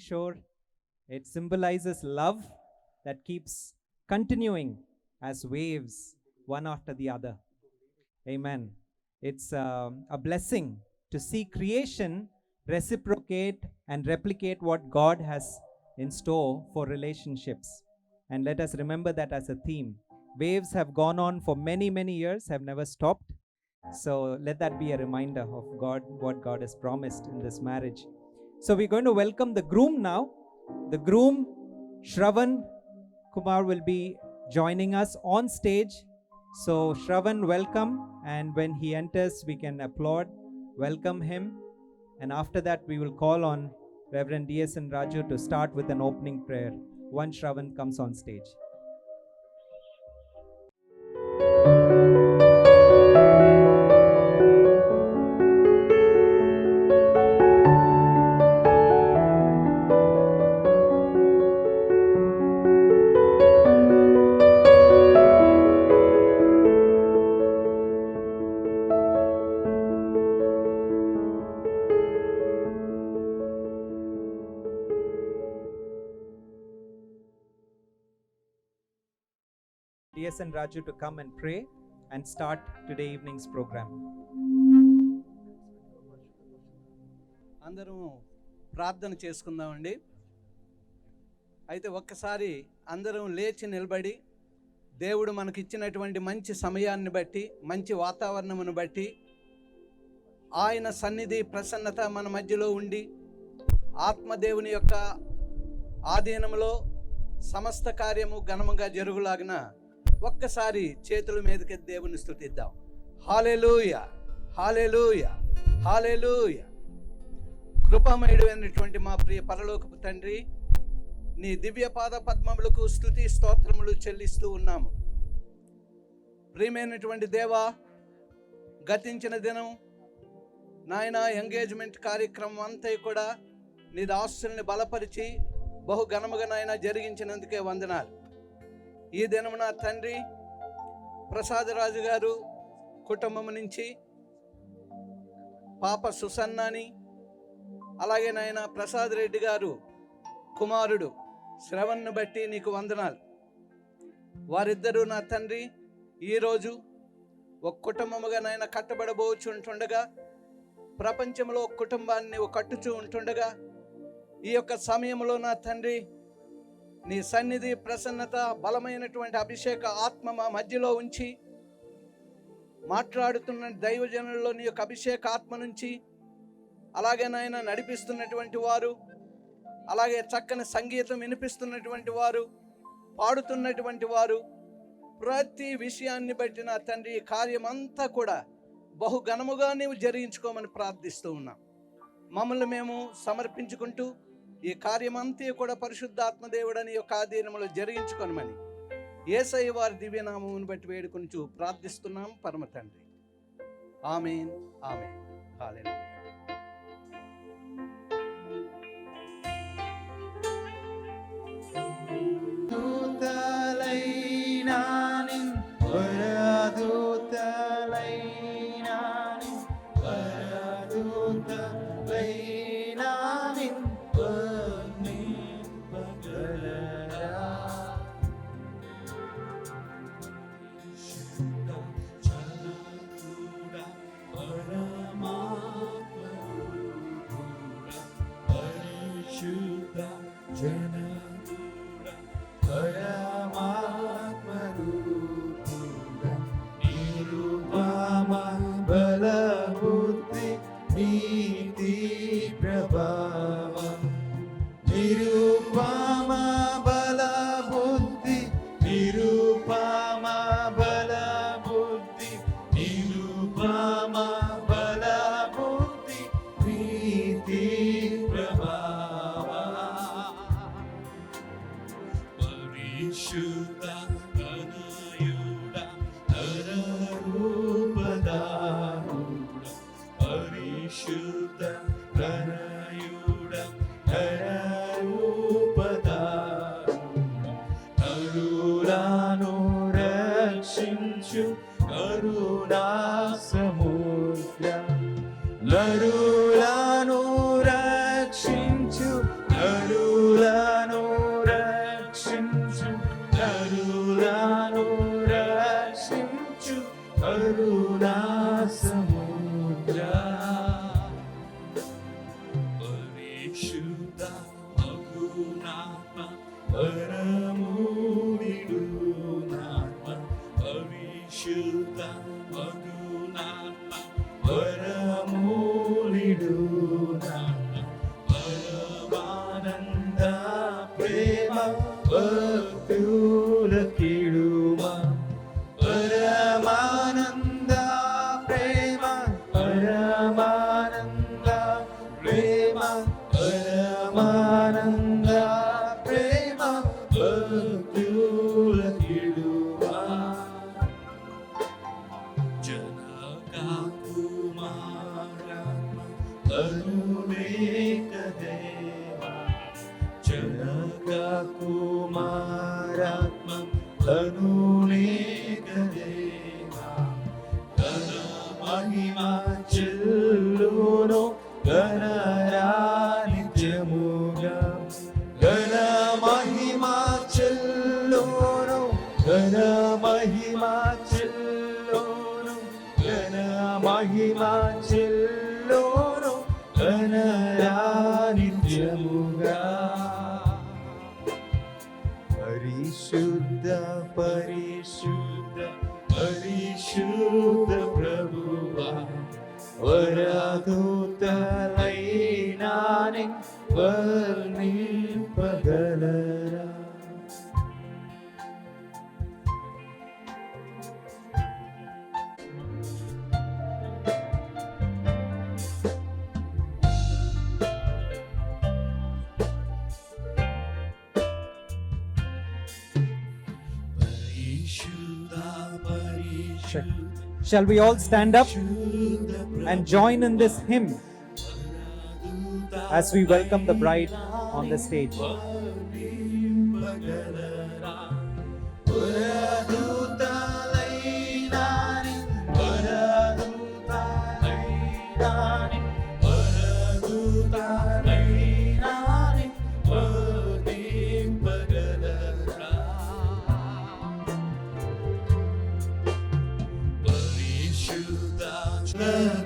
seashore. It symbolizes love that keeps continuing as waves, one after the other. Amen. It's a blessing to see creation reciprocate and replicate what God has in store for relationships. And let us remember that as a theme. Waves have gone on for many, many years, have never stopped. So let that be a reminder of God, what God has promised in this marriage. So we're going to welcome the groom now. The groom, Shravan Kumar, will be joining us on stage. So Shravan, welcome. And when he enters, we can applaud, welcome him. And after that, we will call on Reverend D.S.N. Raju to start with an opening prayer once Shravan comes on stage. D.S.N. Raju to come and pray and start today evening's program. అందరం ప్రార్థన చేసుకుందామండి. అయితే ఒక్కసారి అందరం లేచి నిలబడి దేవుడు మనకిచ్చినటువంటి మంచి సమయాన్ని బట్టి, మంచి వాతావరణమును బట్టి, ఆయన సన్నిధి ప్రసన్నత మన మధ్యలో ఉండి ఆత్మదేవుని యొక్క ఆధీనంలో సమస్త కార్యము ఘనముగా జరుగులాగిన ఒక్కసారి చేతుల మీదకి దేవుని స్తుతిద్దాం. హల్లెలూయా, హల్లెలూయా, హల్లెలూయా. కృపామయుడైనటువంటి మా ప్రియ పరలోకపు తండ్రి, నీ దివ్య పాద పద్మములకు స్తుతి స్తోత్రములు చెల్లిస్తూ ఉన్నాము. ప్రియమైనటువంటి దేవా, గతించిన దినం నాయన ఎంగేజ్మెంట్ కార్యక్రమం అంతా కూడా నీ దాసుల్ని బలపరిచి బహు ఘనముగా నాయన జరిగించినందుకే వందనాలు. ఈ దినమున తండ్రి ప్రసాదరాజు గారు కుటుంబం నుంచి పాప సుసన్నాని, అలాగే నాయన ప్రసాద్ రెడ్డి గారు కుమారుడు శ్రవణ్ను బట్టి నీకు వందనాలు. వారిద్దరూ నా తండ్రి ఈరోజు ఒక కుటుంబముగా నాయన కట్టబడబోచుంటుండగా, ప్రపంచంలో ఒక కుటుంబాన్ని కట్టుచూ ఉంటుండగా, ఈ యొక్క సమయంలో నా తండ్రి నీ సన్నిధి ప్రసన్నత, బలమైనటువంటి అభిషేక ఆత్మ మా మధ్యలో ఉంచి మాట్లాడుతున్న దైవజనుల్లో నీ యొక్క అభిషేక ఆత్మ నుంచి, అలాగే నాయన నడిపిస్తున్నటువంటి వారు, అలాగే చక్కని సంగీతం వినిపిస్తున్నటువంటి వారు, పాడుతున్నటువంటి వారు, ప్రతి విషయాన్ని బట్టి నా తండ్రి కార్యమంతా కూడా బహు ఘనముగా నీవు జరిగించుకోమని ప్రార్థిస్తూ ఉన్నాం. మమ్మల్ని మేము సమర్పించుకుంటూ ఈ కార్యమంతా కూడా పరిశుద్ధాత్మదేవుడని యొక్క ఆధీనంలో జరిగించుకొనమని యేసయ్య వారి దివ్యనామమును బట్టి వేడుకొంచు ప్రార్థిస్తున్నాం పరమ తండ్రి. ఆమేన్, ఆమేన్, హల్లెలూయా. పరిశుద్ధ ప్రణయుడ పరిశుద్ధ మగునాత్మ వరమునిడునాత్మ పరిశుద్ధ మగునాత్మ వరమునిడునాత్మ పరమానంద ప్రేమ భక్తుల కీడుమా పరమానంద ప్రేమ పరమానంద ప్రేమ పరమానంద ప్రేమ భక్తుల కీడుమా జనకా కుమారాత్మ కరుణేక దేవా జనకా కుమారాత్మ కరుణేక దేవా ఘన మహిమా చెల్లును ఘనరానిత్యముగా ఘన మహిమా చెల్లును ఘన మహిమా చెల్లును ఘన మహిమా చెల్లును ఘనరానిత్యముగా పరిశుద్ధ పరిశుద్ధ పరిశుద్ధ ప్రభువా వరదూతలైనాని వర్ణింపగలరా Shall we all stand up and join in this hymn as we welcome the bride on the stage?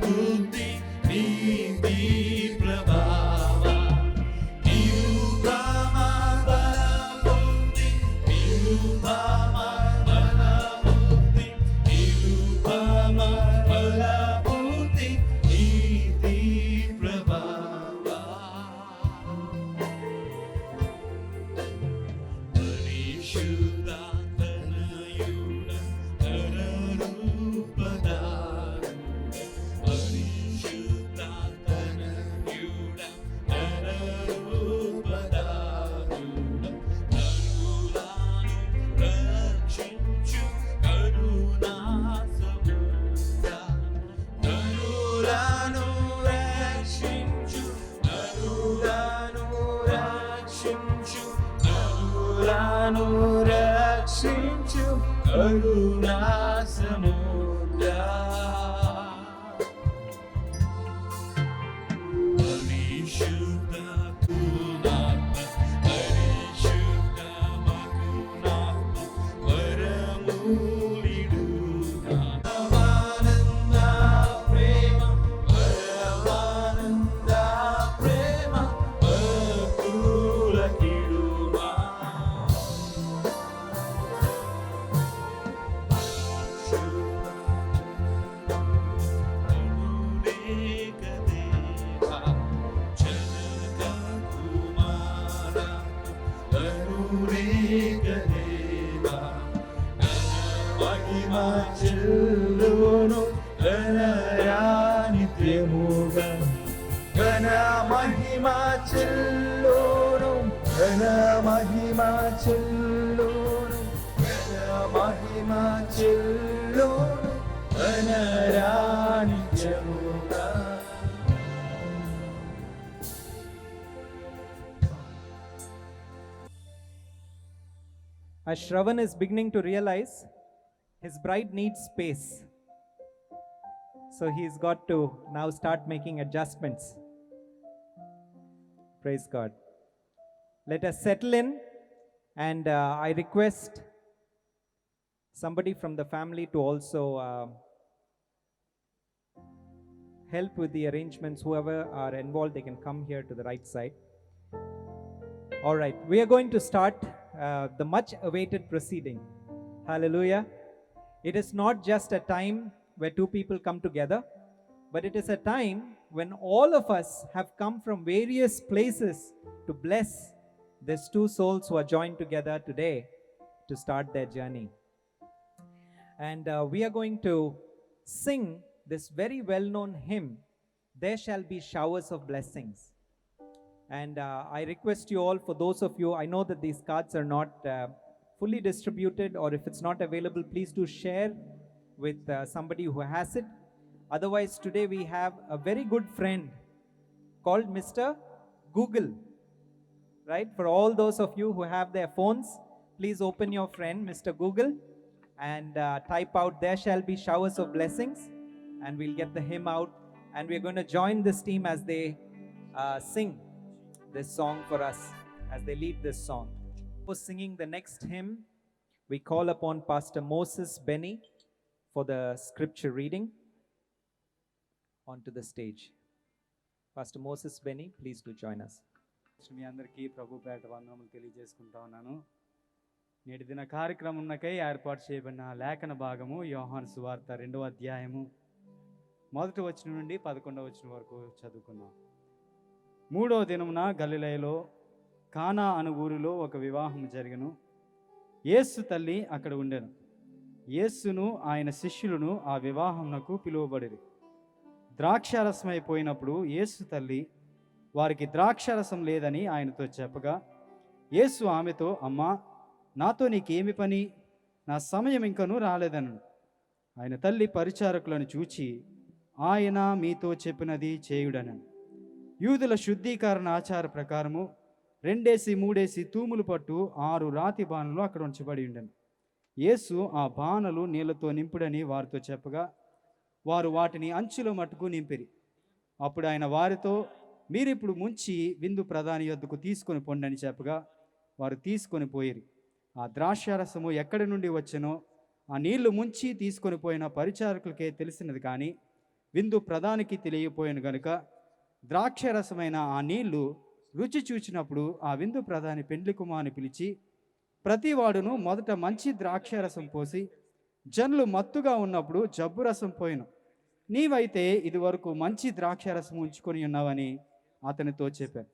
బుద్ధి నీతి ప్రభావ నిరుపమ బలబుద్ధి నిరుపమ బలబుద్ధి నిరుపమ బలబుద్ధి నీతి ప్రభావ పరిశుద్ధ తనయుడ నరరూపదా రక్షించు కరుణా సముద్రా పరిశుద్ధ కుమారాత్మ పరిశుద్ధ మగునాత్మ వరములిడునాత్మ పరమానంద ప్రేమ పరమానంద ప్రేమ భక్తుల కీడుమా చెల్లును ఘనరానిత్యముగా ఘన మహిమా చెల్లును ఘన మహిమా చెల్లును ఘన మహిమా చెల్లును ఘనరానిత్యముగా As Shravan is beginning to realize his bride needs space, so he's got to now start making adjustments. Praise God. Let us settle in, and I request somebody from the family to also help with the arrangements. Whoever are involved, they can come here to the right side. All right, we are going to start the much awaited proceeding. Hallelujah. It is not just a time where two people come together, but it is a time when all of us have come from various places to bless these two souls who are joined together today to start their journey. And we are going to sing this very well-known hymn, There Shall Be Showers of Blessings. And I request you all, for those of you, I know that these cards are not fully distributed, or if it's not available, please do share with somebody who has it. Otherwise, today we have a very good friend called Mr. Google, right? For all those of you who have their phones, please open your friend, Mr. Google, and type out, There Shall Be Showers of Blessings, and we'll get the hymn out. And we're going to join this team as they sing this song for us, as they lead this song. For singing the next hymn, we call upon Pastor Moses Benny for the scripture reading onto the stage. Pastor Moses Benny, please do join us. మీ అందరికీ ప్రభు పేట వందనములు తెలియజేసుకుంటా ఉన్నాను. నేటి దిన కార్యక్రమంకై ఏర్పాటు చేయబడిన లేఖన భాగము యోహాను సువార్త 2వ అధ్యాయము 1వ వచనం నుండి 11వ వచనం వరకు చదువుకుందాం. 3వ దినమున గలిలయలో కానా అను ఊరిలో ఒక వివాహం జరిగెను. యేసు తల్లి అక్కడ ఉండెను. యేసును ఆయన శిష్యులను ఆ వివాహమునకు పిలువబడిరి. ద్రాక్షారసం అయిపోయినప్పుడు యేసు తల్లి వారికి ద్రాక్షారసం లేదని ఆయనతో చెప్పగా, యేసు ఆమెతో, అమ్మా, నాతో నీకేమి పని? నా సమయం ఇంకనూ రాలేదను. ఆయన తల్లి పరిచారకులను చూచి, ఆయన మీతో చెప్పినది చేయుడనను. యూదుల శుద్ధీకరణ ఆచార ప్రకారము 2-3 తూములు పట్టు 6 రాతి బాణలు అక్కడ ఉంచబడి ఉండెను. యేసు ఆ బాణలు నీళ్లతో నింపుడని వారితో చెప్పగా, వారు వాటిని అంచుల మట్టుకు నింపిరి. అప్పుడు ఆయన వారితో, మీరిప్పుడు ముంచి విందు ప్రధాని యొద్దకు తీసుకొని పొండని చెప్పగా, వారు తీసుకొని పోయిరి. ఆ ద్రాక్షారసము ఎక్కడి నుండి వచ్చెనో ఆ నీళ్లు ముంచి తీసుకొని పోయిన పరిచారకులకే తెలిసినది, కానీ విందు ప్రధానికి తెలియపోయాను గనుక ద్రాక్షారసమైన ఆ నీళ్లు రుచి చూచినప్పుడు ఆ విందు ప్రధాని పెండ్లి కుమారుని పిలిచి, ప్రతివాడును మొదట మంచి ద్రాక్షారసం పోసి జనులు మత్తుగా ఉన్నప్పుడు జబ్బు రసం పోయిను. నీవైతే ఇదివరకు మంచి ద్రాక్షారసం ఉంచుకొని ఉన్నావని అతనితో చెప్పాను.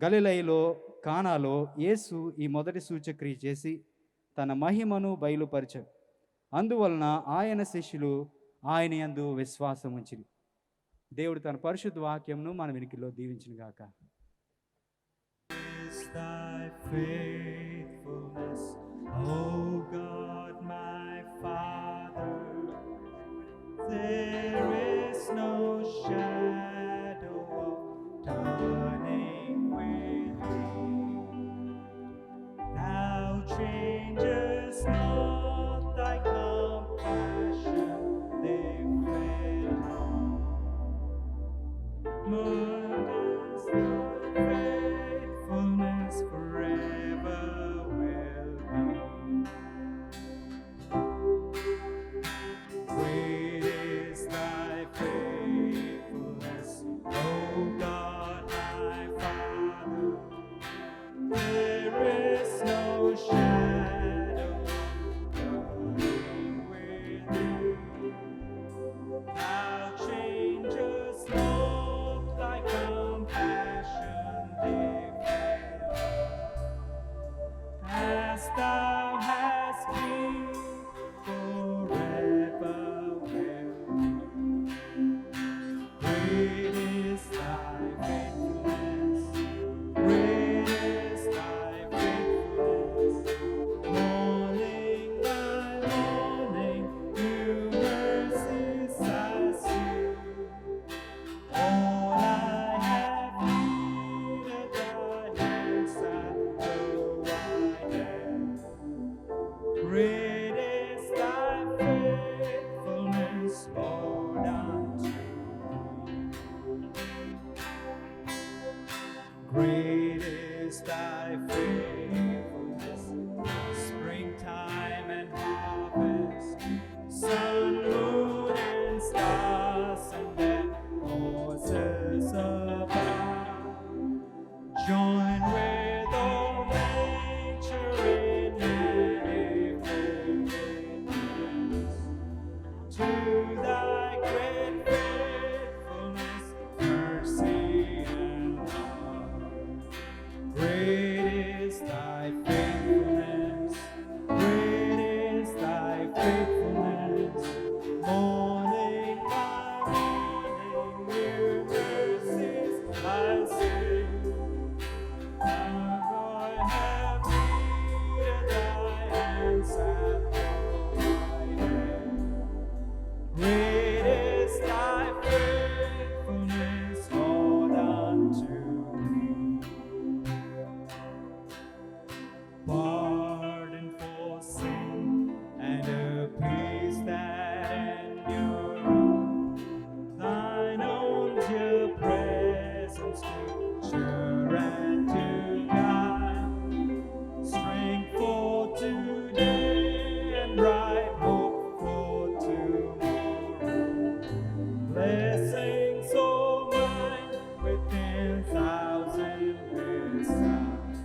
గలిలయలో కానాలో యేసు ఈ మొదటి సూచక్రియ చేసి తన మహిమను బయలుపరిచాడు. అందువలన ఆయన శిష్యులు ఆయన యందు విశ్వాసం ఉంచిరి. దేవుడు తన పరిశుద్ధ వాక్యంను మన వెనుకలో దీవించును గాక. Thy faithfulness, O God, my Father, there is no shadow of turning with thee. Thou changest not, thy compassion they fail not. Marvelous thy faithfulness forever will be. Great is thy faithfulness, O God, my Father. There is no shadow turning with thee. Thou changest not, thy compassion they fail not. As thou hast been, forever will be. Great is thy faithfulness, great is thy faithfulness. Morning by morning, new mercies I see. All I have needed, thy hands have provided. Great is thy faithfulness, Lord, unto me. Great is thy faithfulness, springtime and harvest, sun, moon, and stars, and then Join with all nature in manifoldness to thy great faithfulness, mercy, and love. Great is thy faithfulness, great is thy faithfulness. Morning by morning, new mercies I see. Now I have needed thy hands have provided. Great is thy faithfulness, Lord, unto me. Pardon for sin and a peace that endureth. Thine own dear presence to sure and to guide. Strength for today and bright hope for tomorrow. Blessings all mine within thousand besides.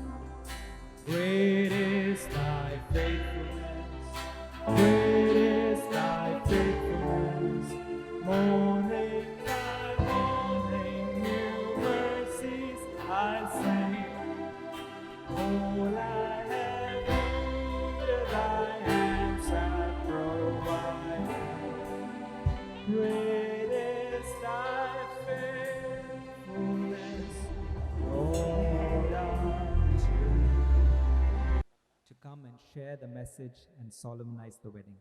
Great is thy faithfulness, great is thy faithfulness. Morning by morning, new mercies I see. All I have needed, thy hands have provided. Great is thy faithfulness, Lord, unto me. To come and share the message and solemnize the wedding.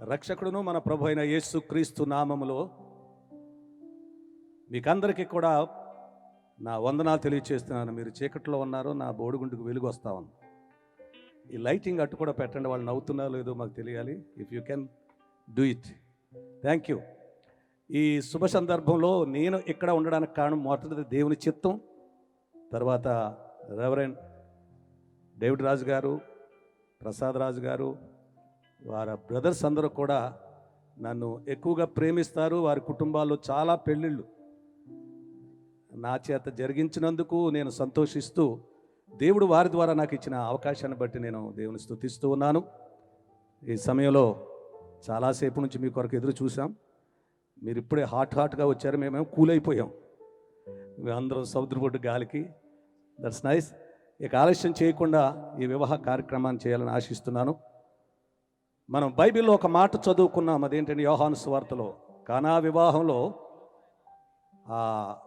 రక్షకుడును మన ప్రభు అయిన యేసు క్రీస్తు నామములో మీకందరికీ కూడా నా వందనాలు తెలియచేస్తున్నాను. మీరు చీకట్లో ఉన్నారు, నా బోడిగుండుకు వెలుగు వస్తా ఉంది. ఈ లైటింగ్ అట్టు కూడా పెట్టండి, వాళ్ళు నవ్వుతున్నారో లేదో మాకు తెలియాలి. If you can do it. Thank you. ఈ శుభ సందర్భంలో నేను ఇక్కడ ఉండడానికి కారణం మొదటిది దేవుని చిత్తం, తర్వాత రెవరెండ్ డేవిడ్ రాజు గారు, ప్రసాద్ రాజు గారు, వారి బ్రదర్స్ అందరూ కూడా నన్ను ఎక్కువగా ప్రేమిస్తారు. వారి కుటుంబాల్లో చాలా పెళ్ళిళ్ళు నా చేత జరిగించినందుకు నేను సంతోషిస్తూ, దేవుడు వారి ద్వారా నాకు ఇచ్చిన అవకాశాన్ని బట్టి నేను దేవుని స్తుతిస్తూ ఉన్నాను. ఈ సమయంలో చాలాసేపు నుంచి మీ కొరకు ఎదురు చూసాం. మీరు ఇప్పుడే హాట్గా వచ్చారు, మేమేమో కూల్ అయిపోయాం. మేమందరం సముద్రపొడ్డు గాలికి. That's nice. ఇక ఆలస్యం చేయకుండా ఈ వివాహ కార్యక్రమాన్ని చేయాలని ఆశిస్తున్నాను. మనం బైబిల్లో ఒక మాట చదువుకున్నాం, అదేంటంటే యోహాను సువార్తలో కానా వివాహంలో ఆ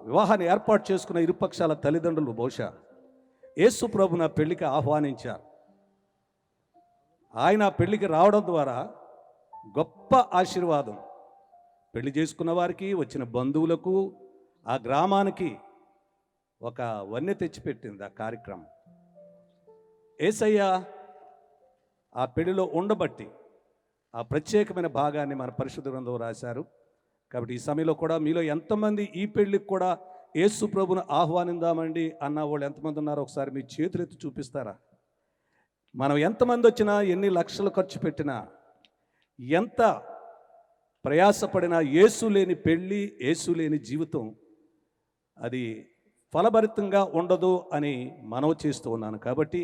వివాహాన్ని ఏర్పాటు చేసుకున్న ఇరుపక్షాల తల్లిదండ్రులు బహుశా యేసు ప్రభున పెళ్లికి ఆహ్వానించారు. ఆయన పెళ్లికి రావడం ద్వారా గొప్ప ఆశీర్వాదం పెళ్లి చేసుకున్న వారికి, వచ్చిన బంధువులకు, ఆ గ్రామానికి ఒక వన్నె తెచ్చిపెట్టింది ఆ కార్యక్రమం. యేసయ్య ఆ పెళ్లిలో ఉండబట్టి ఆ ప్రత్యేకమైన భాగాన్ని మన పరిశుద్ధ గ్రంథంలో రాశారు. కాబట్టి ఈ సమయంలో కూడా మీలో ఎంతమంది ఈ పెళ్లికి కూడా యేసు ప్రభును ఆహ్వానిందామండి అన్న వాళ్ళు ఎంతమంది ఉన్నారో ఒకసారి మీ చేతులెత్తి చూపిస్తారా? మనం ఎంతమంది వచ్చినా, ఎన్ని లక్షలు ఖర్చు పెట్టినా, ఎంత ప్రయాసపడినా యేసు లేని పెళ్ళి, యేసు లేని జీవితం అది ఫలభరితంగా ఉండదు అని మనవి చేస్తూ ఉన్నాను. కాబట్టి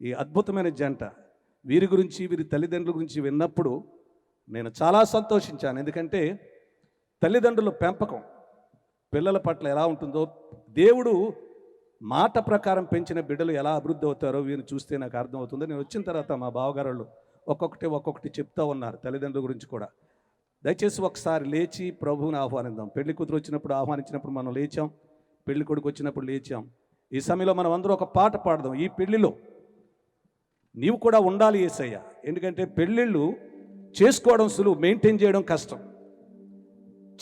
ఈ అద్భుతమైన జంట, వీరి గురించి, వీరి తల్లిదండ్రుల గురించి విన్నప్పుడు నేను చాలా సంతోషించాను. ఎందుకంటే తల్లిదండ్రుల పెంపకం పిల్లల పట్ల ఎలా ఉంటుందో, దేవుడు మాట ప్రకారం పెంచిన బిడ్డలు ఎలా అభివృద్ధి అవుతారో వీరిని చూస్తే నాకు అర్థమవుతుంది. నేను వచ్చిన తర్వాత మా బావగారు ఒక్కొక్కటి చెప్తా ఉన్నారు తల్లిదండ్రుల గురించి కూడా. దయచేసి ఒకసారి లేచి ప్రభువుని ఆహ్వానిద్దాం. పెళ్లి కూతురు వచ్చినప్పుడు ఆహ్వానించినప్పుడు మనం లేచాం, పెళ్లి కొడుకు వచ్చినప్పుడు లేచాం. ఈ సమయంలో మనం అందరూ ఒక పాట పాడదాం. ఈ పెళ్లిలో నీవు కూడా ఉండాలి యేసయ్య. ఎందుకంటే పెళ్ళిళ్ళు చేసుకోవడం సులువు, మెయింటైన్ చేయడం కష్టం.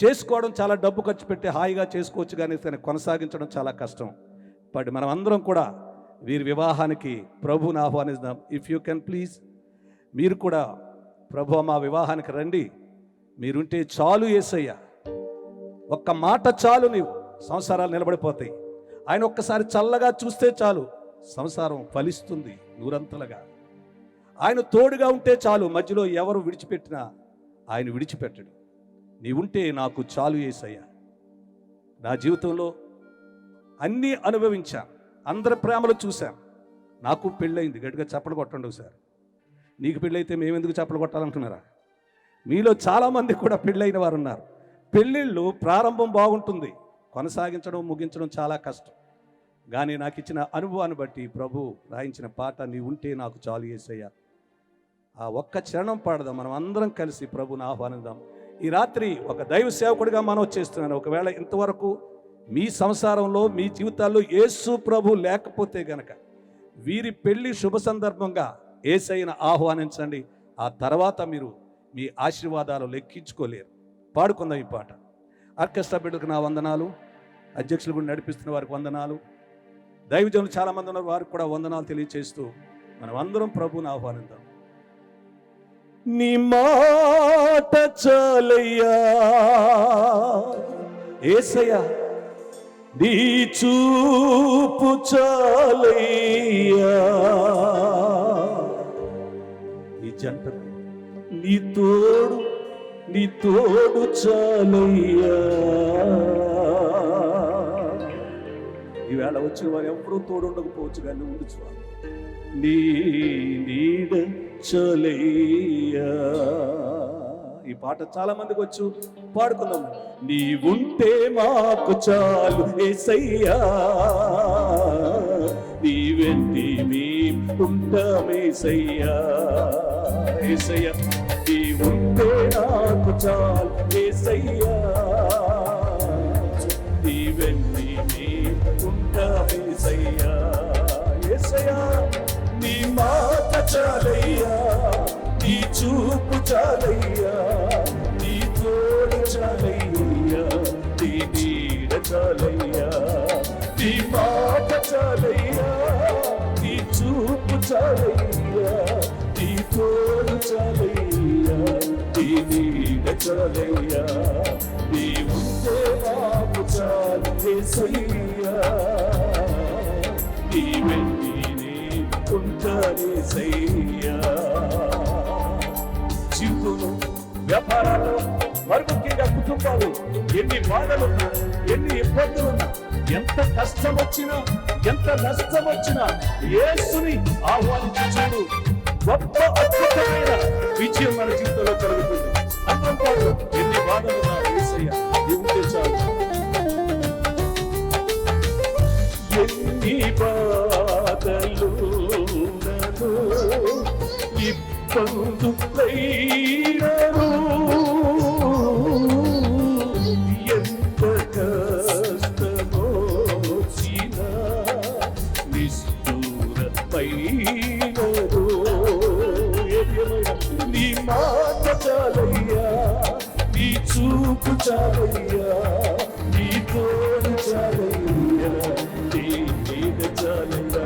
చేసుకోవడం చాలా డబ్బు ఖర్చు పెట్టి హాయిగా చేసుకోవచ్చు, కానీ కొనసాగించడం చాలా కష్టం. బట్ మనం అందరం కూడా వీరి వివాహానికి ప్రభువుని ఆహ్వానిద్దాం. ఇఫ్ యూ కెన్ ప్లీజ్, మీరు కూడా ప్రభు మా వివాహానికి రండి, మీరుంటే చాలు యేసయ్య. ఒక్క మాట చాలు, నీవు సంసారాలు నిలబడిపోతాయి. ఆయన ఒక్కసారి చల్లగా చూస్తే చాలు, సంసారం ఫలిస్తుంది నూరంతలుగా. ఆయన తోడుగా ఉంటే చాలు, మధ్యలో ఎవరు విడిచిపెట్టినా ఆయన విడిచిపెట్టడు. నీవుంటే నాకు చాలు యేసయ్య. నా జీవితంలో అన్నీ అనుభవించాను, అందరి ప్రేమలు చూశాను. నాకు పెళ్ళయింది. గట్టిగా చప్పలు కొట్టండి ఒకసారి. నీకు పెళ్ళైతే మేమెందుకు చప్పలు కొట్టాలనుకున్నారా? మీలో చాలామంది కూడా పెళ్ళైన వారు ఉన్నారు. పెళ్ళిళ్ళు ప్రారంభం బాగుంటుంది, కొనసాగించడం ముగించడం చాలా కష్టం. కానీ నాకు ఇచ్చిన అనుభవాన్ని బట్టి ప్రభు రాయించిన పాట నీ ఉంటే నాకు చాలు యేసయ్యా, ఆ ఒక్క చరణం పాడదాం. మనం అందరం కలిసి ప్రభుని ఆహ్వానిద్దాం. ఈ రాత్రి ఒక దైవ సేవకుడిగా మనం చేస్తున్నాను. ఒకవేళ ఇంతవరకు మీ సంసారంలో మీ జీవితాల్లో యేసు ప్రభు లేకపోతే గనక వీరి పెళ్లి శుభ సందర్భంగా యేసయ్యను ఆహ్వానించండి. ఆ తర్వాత మీరు మీ ఆశీర్వాదాలు లెక్కించుకోలేరు. పాడుకుందాం ఈ పాట. ఆర్కెస్ట్రా బిడ్డలకు నా వందనాలు, అధ్యక్షులు కూడా నడిపిస్తున్న వారికి వందనాలు, దైవజనులు చాలామంది ఉన్నారు, వారికి కూడా వందనాలు తెలియచేస్తూ మనం అందరం ప్రభువుని ఆహ్వానిద్దాం. నీ మాట చాలయ్యా యేసయ్యా, నీ చూపు చాలయ్యా, నీ జంటకు నీ తోడు చాలయ్యా. ఈవేళ వచ్చిన వారు ఎప్పుడూ తోడు ఉండకపోవచ్చు, కానీ ఉండు చాలు. నీ నీడ చాలయ్యా. ఈ పాట చాలా మందికి వచ్చు, పాడుకుందాం. నీ ఉంటే మాకు చాలు యేసయ్యా, నీ వెంటి మేం ఉంటామేసయ్యా. యేసయ్యా నీ ఉంటే నాకు చాలు యేసయ్యా, నీ వెంటి మేం ఉంటామేసయ్యా. యేసయ్యా నీ మాట చాలయ్యా, నీ చూపు చాలయ్యా, నీ తోడు చాలయ్యా, నీ నీడ చాలయ్యా. నీ మాట చాలయ్యా, నీ చూపు చాలయ్యా, నీ తోడు చాలయ్యా, నీ నీడ చాలయ్యా. నీ ఉంటే నాకు చాలు యేసయ్యా, నీ వెంటి ఉంటానేసయ్యా. జీవితంలో, వ్యాపారాల్లో, మరి ముఖ్యంగా కుటుంబాలు ఎన్ని బాధలున్నా, ఎన్ని ఇబ్బందులున్నా, ఎంత కష్టం వచ్చినా, ఎంత నష్టం వచ్చినా యేసుని ఆహ్వానించి చూడు, గొప్ప అద్భుతమైన విజయం మన జీవితంలో కలుగుతుంది. అందరం పాటు ఎన్ని బాధలున్నా యేసయ్యా నీ ఉంటే చాలు. ఎన్ని బాధలు ఇబ్బందులైనను, ఎంత కష్టమొచ్చినా నిష్ఠూరమైనను, నీ మాట చాలయ్యా, నీ చూపు చాలయ్యా, నీ తోడు చాలయ్యా, నీ నీడ చాలయ్యా.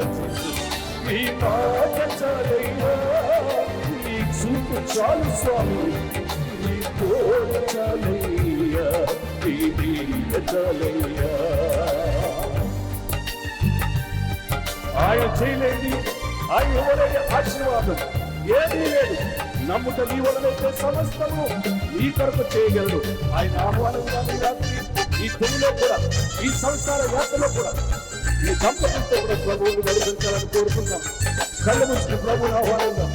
నీ మాట చాలయ్యా, నీ చూపు చాలు స్వామి, నీ తోడు చాలయ్యా, నీ నీడ చాలయ్యా. ఆయన చేయలేని, ఆయన ఎవరైనా ఆశీర్వాదం ఏదీ లేదు. నమ్ముట నీ వలనైతే సమస్తము నీ కొరకు చేయగలడు. ఆయన ఆహ్వానంగా ఈ రాత్రి ఈ తెలుగులో కూడా, ఈ సంసార యాత్రలో కూడా ఈ దంపతులతో కూడా ప్రభువుని వెలిగించాలని కోరుకుందాం. కళ్ళు మూసుకుని ప్రభువుని ఆహ్వానిద్దాం.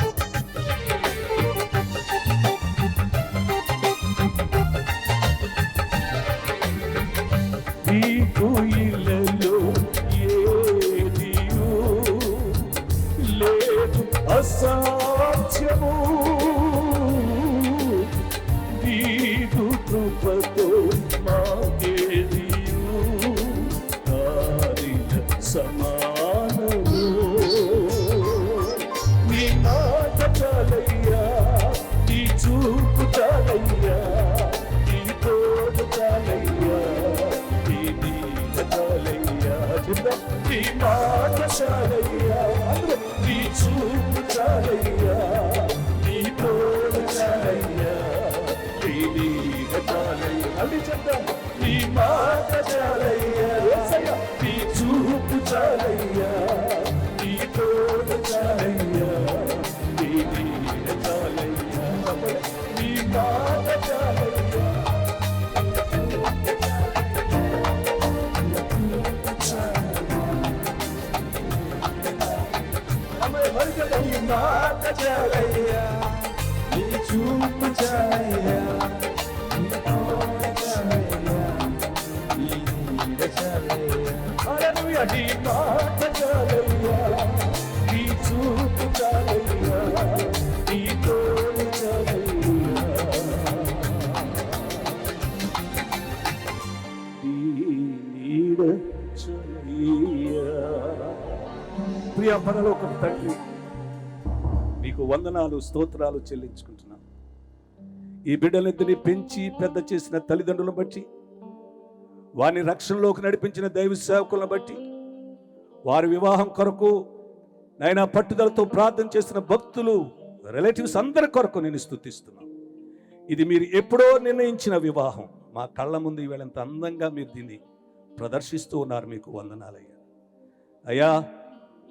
నీకు ఇళ్ళలో ఏదియూ లేదు అసాధ్యము, నీకు కృపతో మాకేదియూ సమానము. నీ మాట చాలయ్యా, నీ చూపు చాలయ్యా, నీ తోడు చాలయ్యా, నీ నీడ చాలయ్యా. నీ మాట చాలయ్యా, నీ చూపు చాలయ్యా, నీ తోడు చాలయ్యా, నీ నీడ చాలయ్యా. అది చెప్తాం. నీ మాట చాలయ్యా, నీ చూపు చాలయ్యా, నీ తోడు చాలయ్యా, నీ నీడ చాలయ్యా. నీ మాట చాలయ్యా. మాట చాలయ్యా, నీ చూపు చాలయ్యా, నీ తోడ చాలయ్యా, నీ నీడ చాలయ్యా. హల్లెలూయా. నీ మాట చాలయ్యా, నీ చూపు చాలయ్యా, నీ తోడ చాలయ్యా, నీ నీడ చాలయ్యా. ప్రియ పరలోకపు తండ్రి, మీకు వందనాలు స్తోత్రాలు చెల్లించుకుంటున్నాను. ఈ బిడ్డలిద్దరిని పెంచి పెద్ద చేసిన తల్లిదండ్రులను బట్టి, వారిని రక్షణలోకి నడిపించిన దైవ సేవకులను బట్టి, వారి వివాహం కొరకు నైనా పట్టుదలతో ప్రార్థన చేసిన భక్తులు, రిలేటివ్స్ అందరి కొరకు నేను స్తుతిస్తున్నాను. ఇది మీరు ఎప్పుడో నిర్ణయించిన వివాహం. మా కళ్ళ ముందు ఈవేళ ఎంత అందంగా మీరు దీన్ని ప్రదర్శిస్తూ ఉన్నారు. మీకు వందనాలయ్యా. అయ్యా,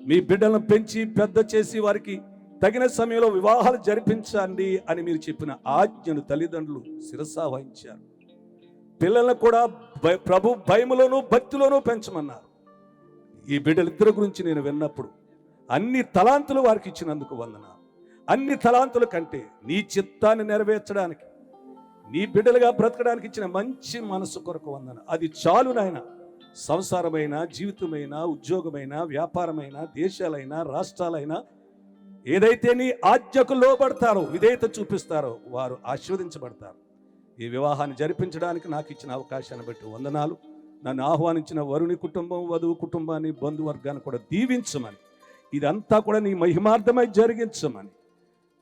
మీ బిడ్డలను పెంచి పెద్ద చేసి వారికి తగిన సమయంలో వివాహాలు జరిపించండి అని మీరు చెప్పిన ఆజ్ఞను తల్లిదండ్రులు శిరసా వహించారు. పిల్లలను కూడా ప్రభు భయములోనూ భక్తిలోనూ పెంచమన్నారు. ఈ బిడ్డలిద్దరి గురించి నేను విన్నప్పుడు అన్ని తలాంతులు వారికి ఇచ్చినందుకు వందనాలు. అన్ని తలాంతుల కంటే నీ చిత్తాన్ని నెరవేర్చడానికి, నీ బిడ్డలుగా బ్రతకడానికి ఇచ్చిన మంచి మనసు కొరకు వందన. అది చాలు నాయన. సంసారమైన, జీవితమైన, ఉద్యోగమైన, వ్యాపారమైన, దేశాలైనా, రాష్ట్రాలైనా ఏదైతే నీ ఆజ్ఞకు లోబడతారో, విధేయత చూపిస్తారో వారు ఆశీర్వదించబడతారు. ఈ వివాహాన్ని జరిపించడానికి నాకు ఇచ్చిన అవకాశాన్ని బట్టి వందనాలు. నన్ను ఆహ్వానించిన వరుని కుటుంబం, వధువు కుటుంబాన్ని, బంధువర్గాన్ని కూడా దీవించమని, ఇదంతా కూడా నీ మహిమార్థమై జరిగించమని,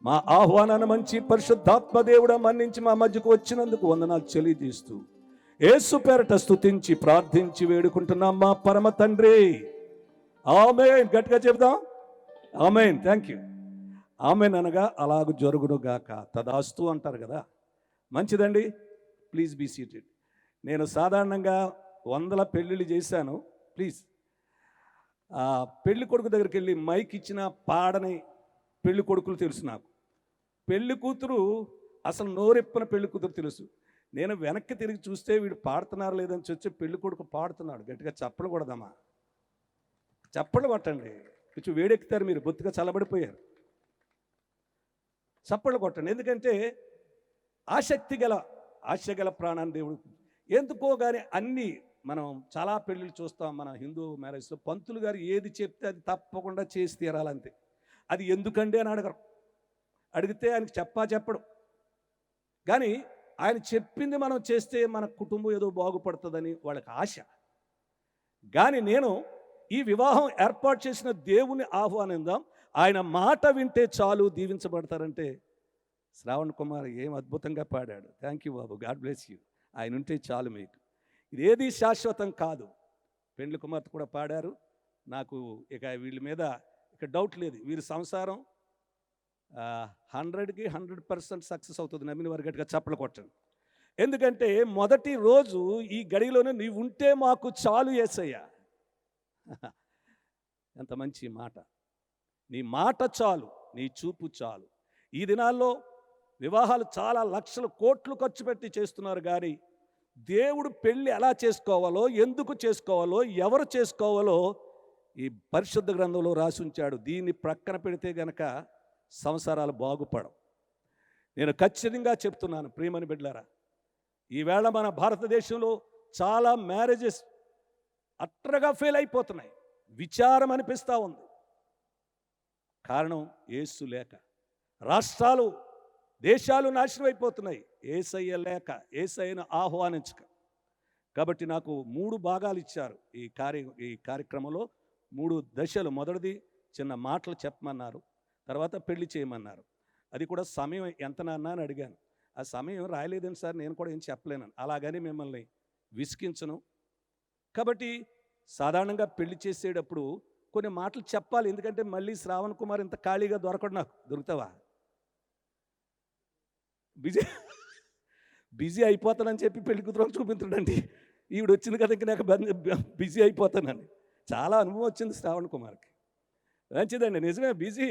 మా ఆహ్వానాన్ని మంచి పరిశుద్ధాత్మ దేవుడా మన్నించి మా మధ్యకు వచ్చినందుకు వందనాలు తెలియజేస్తూ యేసు పేరట స్తుతించి ప్రార్థించి వేడుకుంటున్నాం మా పరమ తండ్రి. ఆమేన్. గట్టిగా చెప్దాం. ఆమేన్. Thank you. ఆమేన్ అనగా అలాగ జరుగును గాక. తదాస్తు అంటారు కదా. మంచిదండి. Please be seated. నేను సాధారణంగా 100 పెళ్ళిళ్ళు చేశాను. ప్లీజ్ పెళ్లి కొడుకు దగ్గరికి వెళ్ళి మైక్ ఇచ్చిన పాడని పెళ్లి కొడుకులు తెలుసు నాకు. పెళ్లి కూతురు అసలు నోరెప్పిన పెళ్లి కూతురు తెలుసు. నేను వెనక్కి తిరిగి చూస్తే వీడు పాడుతున్నారు లేదని చూస్తే పెళ్లి కొడుకు పాడుతున్నాడు. గట్టిగా చప్పలు కొడదామా? చప్పలు కొట్టండి. కొంచెం వేడెక్కుతారు మీరు, బొత్తిగా చల్లబడిపోయారు. చప్పలు కొట్టండి. ఎందుకంటే ఆశ గల ప్రాణాన్ని దేవుడు ఎందుకో కానీ అన్నీ మనం చాలా పెళ్ళిళ్ళు చూస్తాం. మన హిందూ మ్యారేజ్లో పంతులు గారు ఏది చెప్తే అది తప్పకుండా చేసి తీరాలంతే. అది ఎందుకండి అని అడగరు. అడిగితే ఆయనకి చెప్పడు. కానీ ఆయన చెప్పింది మనం చేస్తే మన కుటుంబం ఏదో బాగుపడుతుందని వాళ్ళకి ఆశ. కానీ నేను ఈ వివాహం ఏర్పాటు చేసిన దేవుని ఆహ్వానిద్దాం. ఆయన మాట వింటే చాలు దీవించబడతారంటే శ్రావణ్ కుమార్ ఏం అద్భుతంగా పాడాడు. Thank you Babu. God bless you. ఆయన ఉంటే చాలు మీకు. ఇదేది శాశ్వతం కాదు. పెండ్లి కుమార్తె కూడా పాడారు. నాకు ఇక వీళ్ళ మీద ఇక డౌట్ లేదు. వీరి సంసారం 100కి 100% సక్సెస్ అవుతుంది. నమ్మిన వారి గట్టిగా చప్పలు కొట్టండి. ఎందుకంటే మొదటి రోజు ఈ గడిలోనే నీవు ఉంటే మాకు చాలు యేసయ్యా. ఎంత మంచి మాట. నీ మాట చాలు, నీ చూపు చాలు. ఈ దినాల్లో వివాహాలు చాలా లక్షలు కోట్లు ఖర్చు పెట్టి చేస్తున్నారు. కానీ దేవుడు పెళ్ళి ఎలా చేసుకోవాలో, ఎందుకు చేసుకోవాలో, ఎవరు చేసుకోవాలో ఈ పరిశుద్ధ గ్రంథంలో రాసి ఉంచాడు. దీన్ని ప్రక్కన పెడితే గనక సంసారాలు బాగుపడవు. నేను ఖచ్చితంగా చెప్తున్నాను ప్రియమని బిడ్డలారా, ఈవేళ మన భారతదేశంలో చాలా మ్యారేజెస్ అట్రగా ఫెయిల్ అయిపోతున్నాయి. విచారం అనిపిస్తూ ఉంది. కారణం యేసు లేక. రాష్ట్రాలు, దేశాలు నాశనం అయిపోతున్నాయి యేసయ్య లేక, యేసయ్యను ఆహ్వానించక. కాబట్టి నాకు 3 భాగాలు ఇచ్చారు ఈ కార్యక్రమంలో. 3 దశలు. మొదటిది చిన్న మాటలు చెప్పమన్నారు. తర్వాత పెళ్లి చేయమన్నారు. అది కూడా సమయం ఎంత నాన్న అని అడిగాను. ఆ సమయం రాయలేదని సార్ నేను కూడా ఏం చెప్పలేను. అలాగని మిమ్మల్ని విసిగించను. కాబట్టి సాధారణంగా పెళ్లి చేసేటప్పుడు కొన్ని మాటలు చెప్పాలి. ఎందుకంటే మళ్ళీ శ్రావణ్ కుమార్ ఇంత ఖాళీగా దొరకడు. నాకు దొరుకుతావా? బిజీ అయిపోతానని చెప్పి పెళ్లి కూతురు చూపించడండి. ఈవిడ వచ్చింది కదా ఇంక నాకు బిజీ అయిపోతానని. చాలా అనుభవం వచ్చింది శ్రావణ్ కుమార్కి. మంచిదండి, నిజమే. బిజీ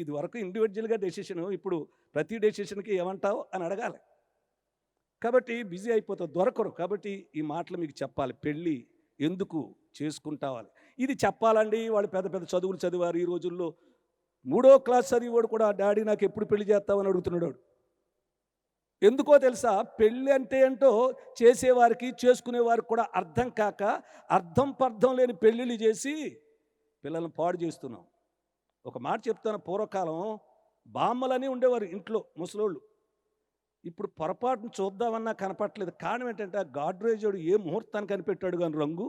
ఇది వరకు ఇండివిజువల్గా డెసిషన్. ఇప్పుడు ప్రతి డెసిషన్కి ఏమంటావు అని అడగాలి. కాబట్టి బిజీ అయిపోతావు, దొరకరు. కాబట్టి ఈ మాటలు మీకు చెప్పాలి. పెళ్ళి ఎందుకు చేసుకుంటావాలి ఇది చెప్పాలండి. వాళ్ళు పెద్ద పెద్ద చదువులు చదివారు. ఈ రోజుల్లో 3వ క్లాస్ చదివేవాడు కూడా డాడీ నాకు ఎప్పుడు పెళ్లి చేస్తావని అడుగుతున్నాడు వాడు. ఎందుకో తెలుసా, పెళ్ళి అంటే ఏంటో చేసేవారికి చేసుకునేవారికి కూడా అర్థం కాక అర్థం పర్థం లేని పెళ్ళిళ్ళు చేసి పిల్లల్ని పాడు చేస్తున్నాం. ఒక మాట చెప్తాను, పూర్వకాలం బామ్మలని ఉండేవారు ఇంట్లో ముసలోళ్ళు. ఇప్పుడు పొరపాటును చూద్దామన్నా కనపట్లేదు. కారణం ఏంటంటే ఆ గాడ్రేజోడు ఏ ముహూర్తాన్ని కనిపెట్టాడు కానీ రంగు.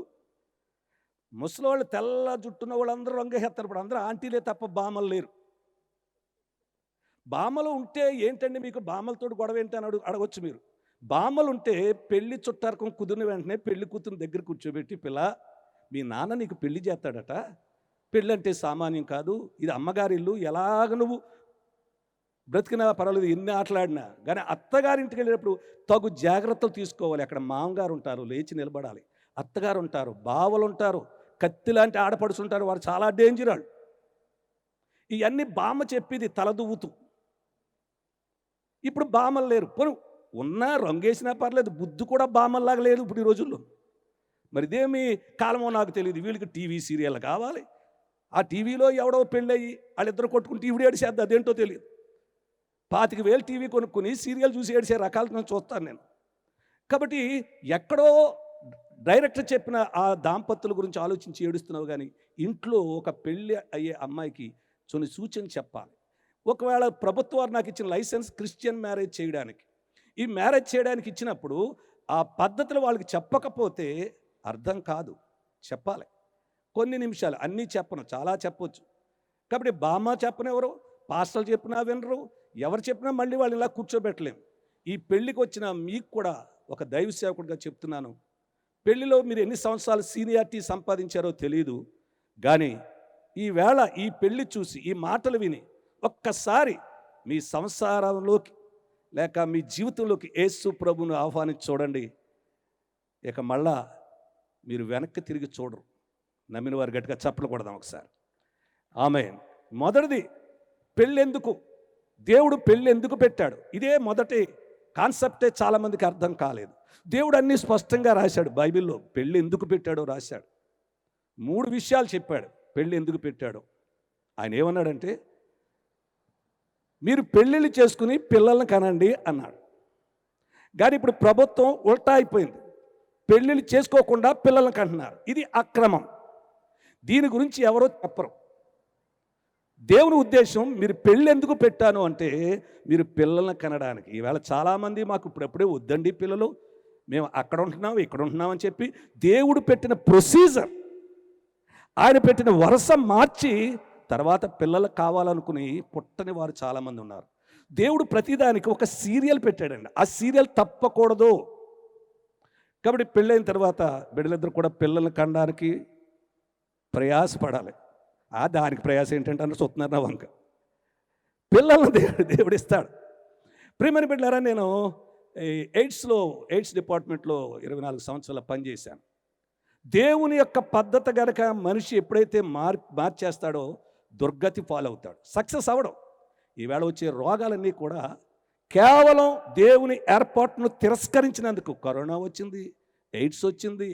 ముసలోళ్ళు తెల్ల జుట్టున్న వాళ్ళందరూ రంగు వేస్తారు. ఇప్పుడు అందరూ ఆంటీలే తప్ప బామ్మలు లేరు. బామ్మలు ఉంటే ఏంటండి మీకు బామ్మలతో గొడవ ఏంటి అని అడగొచ్చు మీరు. బామ్మలు ఉంటే పెళ్లి చుట్టారకం కుదిరిన వెంటనే పెళ్లి కూతురు దగ్గర కూర్చోబెట్టి, పిల్ల మీ నాన్న నీకు పెళ్లి చేస్తాడట, పెళ్ళి అంటే సామాన్యం కాదు, ఇది అమ్మగారి ఇల్లు, ఎలాగ నువ్వు బ్రతికినా పర్వాలేదు, ఎన్ని ఆటలాడినా కానీ అత్తగారింటికి వెళ్ళేటప్పుడు తగు జాగ్రత్తలు తీసుకోవాలి. అక్కడ మామగారు ఉంటారు, లేచి నిలబడాలి. అత్తగారు ఉంటారు, బావలు ఉంటారు, కత్తి లాంటి ఆడపడుచు ఉంటారు, వారు చాలా డేంజర్ వాళ్ళు. ఇవన్నీ బామ్మ చెప్పేది తలదువ్వుతూ. ఇప్పుడు బామ్మలు లేరు. పోను ఉన్నా రంగేసినా పర్లేదు, బుద్ధి కూడా బామ్మల్లాగా లేదు ఇప్పుడు ఈ రోజుల్లో. మరి ఇదేమి కాలమో నాకు తెలియదు. వీళ్ళకి టీవీ సీరియల్ కావాలి. ఆ టీవీలో ఎవడో పెళ్ళయి వాళ్ళిద్దరు కొట్టుకుని టీవీ ఏడిసేద్ది, అదేంటో తెలియదు. 25,000 టీవీ కొనుక్కుని సీరియల్ చూసి ఏడిసే రకాలు నేను చూస్తాను నేను. కాబట్టి ఎక్కడో డైరెక్టర్ చెప్పిన ఆ దాంపత్యుల గురించి ఆలోచించి ఏడుస్తున్నావు కానీ ఇంట్లో ఒక పెళ్ళి అయ్యే అమ్మాయికి కొన్ని సూచన చెప్పాలి. ఒకవేళ ప్రభుత్వం నాకు ఇచ్చిన లైసెన్స్ క్రిస్టియన్ మ్యారేజ్ చేయడానికి, ఈ మ్యారేజ్ చేయడానికి ఇచ్చినప్పుడు ఆ పద్ధతులు వాళ్ళకి చెప్పకపోతే అర్థం కాదు. చెప్పాలి. కొన్ని నిమిషాలు అన్నీ చెప్పను, చాలా చెప్పొచ్చు. కాబట్టి బామ్మ చెప్పనెవరు, పాస్టర్లు చెప్పినా వినరు, ఎవరు చెప్పినా మళ్ళీ వాళ్ళు ఇలా కూర్చోబెట్టలేము. ఈ పెళ్ళికి వచ్చిన మీకు కూడా ఒక దైవ సేవకుడిగా చెప్తున్నాను, పెళ్ళిలో మీరు ఎన్ని సంవత్సరాలు సీనియారిటీ సంపాదించారో తెలియదు కానీ ఈవేళ ఈ పెళ్ళి చూసి ఈ మాటలు విని ఒక్కసారి మీ సంసారంలోకి లేక మీ జీవితంలోకి యేసు ప్రభువును ఆహ్వానించి చూడండి. ఇక మళ్ళా మీరు వెనక్కి తిరిగి చూడరు. నమ్మిన వారు గట్టిగా చప్పలు కొడదాం ఒకసారి. ఆమేన్. మొదటిది, పెళ్ళెందుకు, దేవుడు పెళ్ళి ఎందుకు పెట్టాడు, ఇదే మొదటి కాన్సెప్టే చాలామందికి అర్థం కాలేదు. దేవుడు అన్నీ స్పష్టంగా రాశాడు బైబిల్లో. పెళ్ళి ఎందుకు పెట్టాడో రాశాడు. 3 విషయాలు చెప్పాడు పెళ్ళి ఎందుకు పెట్టాడో. ఆయన ఏమన్నాడంటే, మీరు పెళ్ళిళ్ళు చేసుకుని పిల్లల్ని కనండి అన్నాడు. కానీ ఇప్పుడు ప్రభుత్వం ఉల్టా అయిపోయింది. పెళ్ళిళ్ళు చేసుకోకుండా పిల్లల్ని కంటున్నారు. ఇది అక్రమం. దీని గురించి ఎవరో చెప్పరు. దేవుని ఉద్దేశం, మీరు పెళ్ళి ఎందుకు పెట్టాను అంటే మీరు పిల్లల్ని కనడానికి. ఈవేళ చాలామంది మాకు ఇప్పుడప్పుడే వద్దండి పిల్లలు, మేము అక్కడ ఉంటున్నాం ఇక్కడ ఉంటున్నాం అని చెప్పి దేవుడు పెట్టిన ప్రొసీజర్, ఆయన పెట్టిన వరుస మార్చి తర్వాత పిల్లలు కావాలనుకుని పుట్టని వారు చాలామంది ఉన్నారు. దేవుడు ప్రతిదానికి ఒక సీరియల్ పెట్టాడండి. ఆ సీరియల్ తప్పకూడదు. కాబట్టి పెళ్ళైన తర్వాత బిడ్డలిద్దరు కూడా పిల్లల్ని కనడానికి ప్రయాసపడాలి. దానికి ప్రయాసం ఏంటంటే అన్న చూస్తున్నారు నా వంక. పిల్లలను దేవుడు ఇస్తాడు. ప్రియమైన బిడ్డలారా, నేను ఎయిడ్స్ డిపార్ట్మెంట్లో 24 సంవత్సరాల పనిచేశాను. దేవుని యొక్క పద్ధతి గనక మనిషి ఎప్పుడైతే మార్చేస్తాడో దుర్గతి ఫాలో అవుతాడు, సక్సెస్ అవ్వడం. ఈవేళ వచ్చే రోగాలన్నీ కూడా కేవలం దేవుని ఏర్పాటును తిరస్కరించినందుకు. కరోనా వచ్చింది, ఎయిడ్స్ వచ్చింది,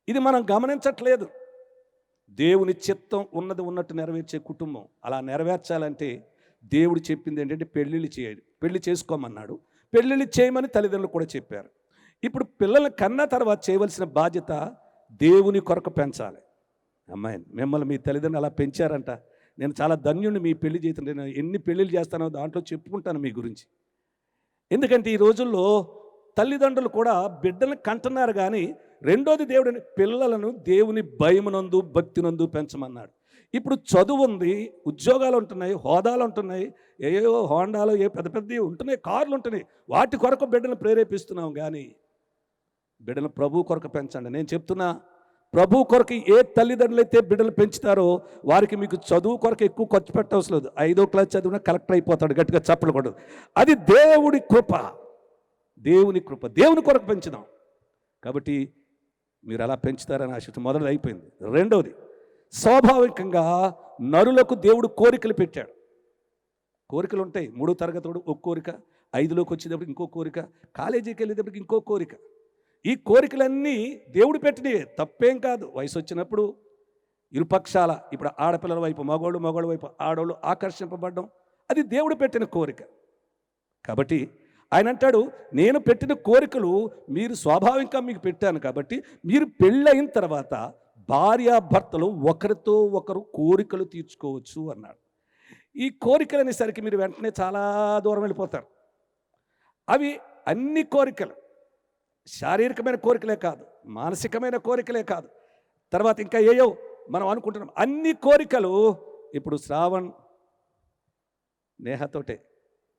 ఇది మనం గమనించట్లేదు. దేవుని చిత్తం ఉన్నది ఉన్నట్టు నెరవేర్చే కుటుంబం. అలా నెరవేర్చాలంటే దేవుడు చెప్పింది ఏంటంటే పెళ్ళిళ్ళు చేయాలి, పెళ్లి చేసుకోమన్నాడు. పెళ్ళిళ్ళు చేయమని తల్లిదండ్రులు కూడా చెప్పారు. ఇప్పుడు పిల్లల్ని కన్న తర్వాత చేయవలసిన బాధ్యత దేవుని కొరకు పెంచాలి. అమ్మాయి, మిమ్మల్ని మీ తల్లిదండ్రులు అలా పెంచారంట. నేను చాలా ధన్యుడిని మీ పెళ్లి చేస్తుంటే. నేను ఎన్ని పెళ్ళిళ్ళు చేస్తానో దాంట్లో చెప్పుకుంటాను మీ గురించి. ఎందుకంటే ఈ రోజుల్లో తల్లిదండ్రులు కూడా బిడ్డలను కంటున్నారు కానీ రెండోది దేవుడిని పిల్లలను దేవుని భయమునందు భక్తినందు పెంచమన్నాడు. ఇప్పుడు చదువు ఉంది, ఉద్యోగాలు ఉంటున్నాయి, హోదాలు ఉంటున్నాయి, ఏవో హోండాలు ఏ పెద్ద పెద్దవి ఉంటున్నాయి, కార్లు ఉంటున్నాయి, వాటి కొరకు బిడ్డలను ప్రేరేపిస్తున్నాం. కానీ బిడ్డలను ప్రభు కొరకు పెంచండి. నేను చెప్తున్నా, ప్రభు కొరకు ఏ తల్లిదండ్రులు అయితే బిడ్డలు పెంచుతారో వారికి మీకు చదువు కొరకు ఎక్కువ ఖర్చు పెట్టవలసిన లేదు. 5వ క్లాస్ చదివినా కలెక్టర్ అయిపోతాడు, గట్టిగా చెప్పకూడదు. అది దేవుడి కృప, దేవుని కృప. దేవుని కొరకు పెంచుదాం. కాబట్టి మీరు అలా పెంచుతారని ఆశిస్తూ మొదటిది అయిపోయింది. రెండవది, స్వాభావికంగా నరులకు దేవుడు కోరికలు పెట్టాడు. కోరికలు ఉంటాయి. 3వ తరగతి ఒక కోరిక, 5లోకి వచ్చేటప్పటికి ఇంకో కోరిక, కాలేజీకి వెళ్ళేటప్పటికి ఇంకో కోరిక. ఈ కోరికలన్నీ దేవుడు పెట్టినవే, తప్పేం కాదు. వయసు వచ్చినప్పుడు ఇరుపక్షాల ఇప్పుడు ఆడపిల్లల వైపు మగోళ్ళ వైపు ఆడోళ్ళు ఆకర్షింపబడడం అది దేవుడు పెట్టిన కోరిక. కాబట్టి ఆయన అంటాడు, నేను పెట్టిన కోరికలు మీరు స్వాభావికంగా మీకు పెట్టాను కాబట్టి మీరు పెళ్ళయిన తర్వాత భార్యాభర్తలు ఒకరితో ఒకరు కోరికలు తీర్చుకోవచ్చు అన్నాడు. ఈ కోరికలు అనేసరికి మీరు వెంటనే చాలా దూరం వెళ్ళిపోతారు. అవి అన్ని కోరికలు, శారీరకమైన కోరికలే కాదు, మానసికమైన కోరికలే కాదు, తర్వాత ఇంకా ఏయో మనం అనుకుంటున్నాం. అన్ని కోరికలు ఇప్పుడు శ్రావణ్ నేహతోటే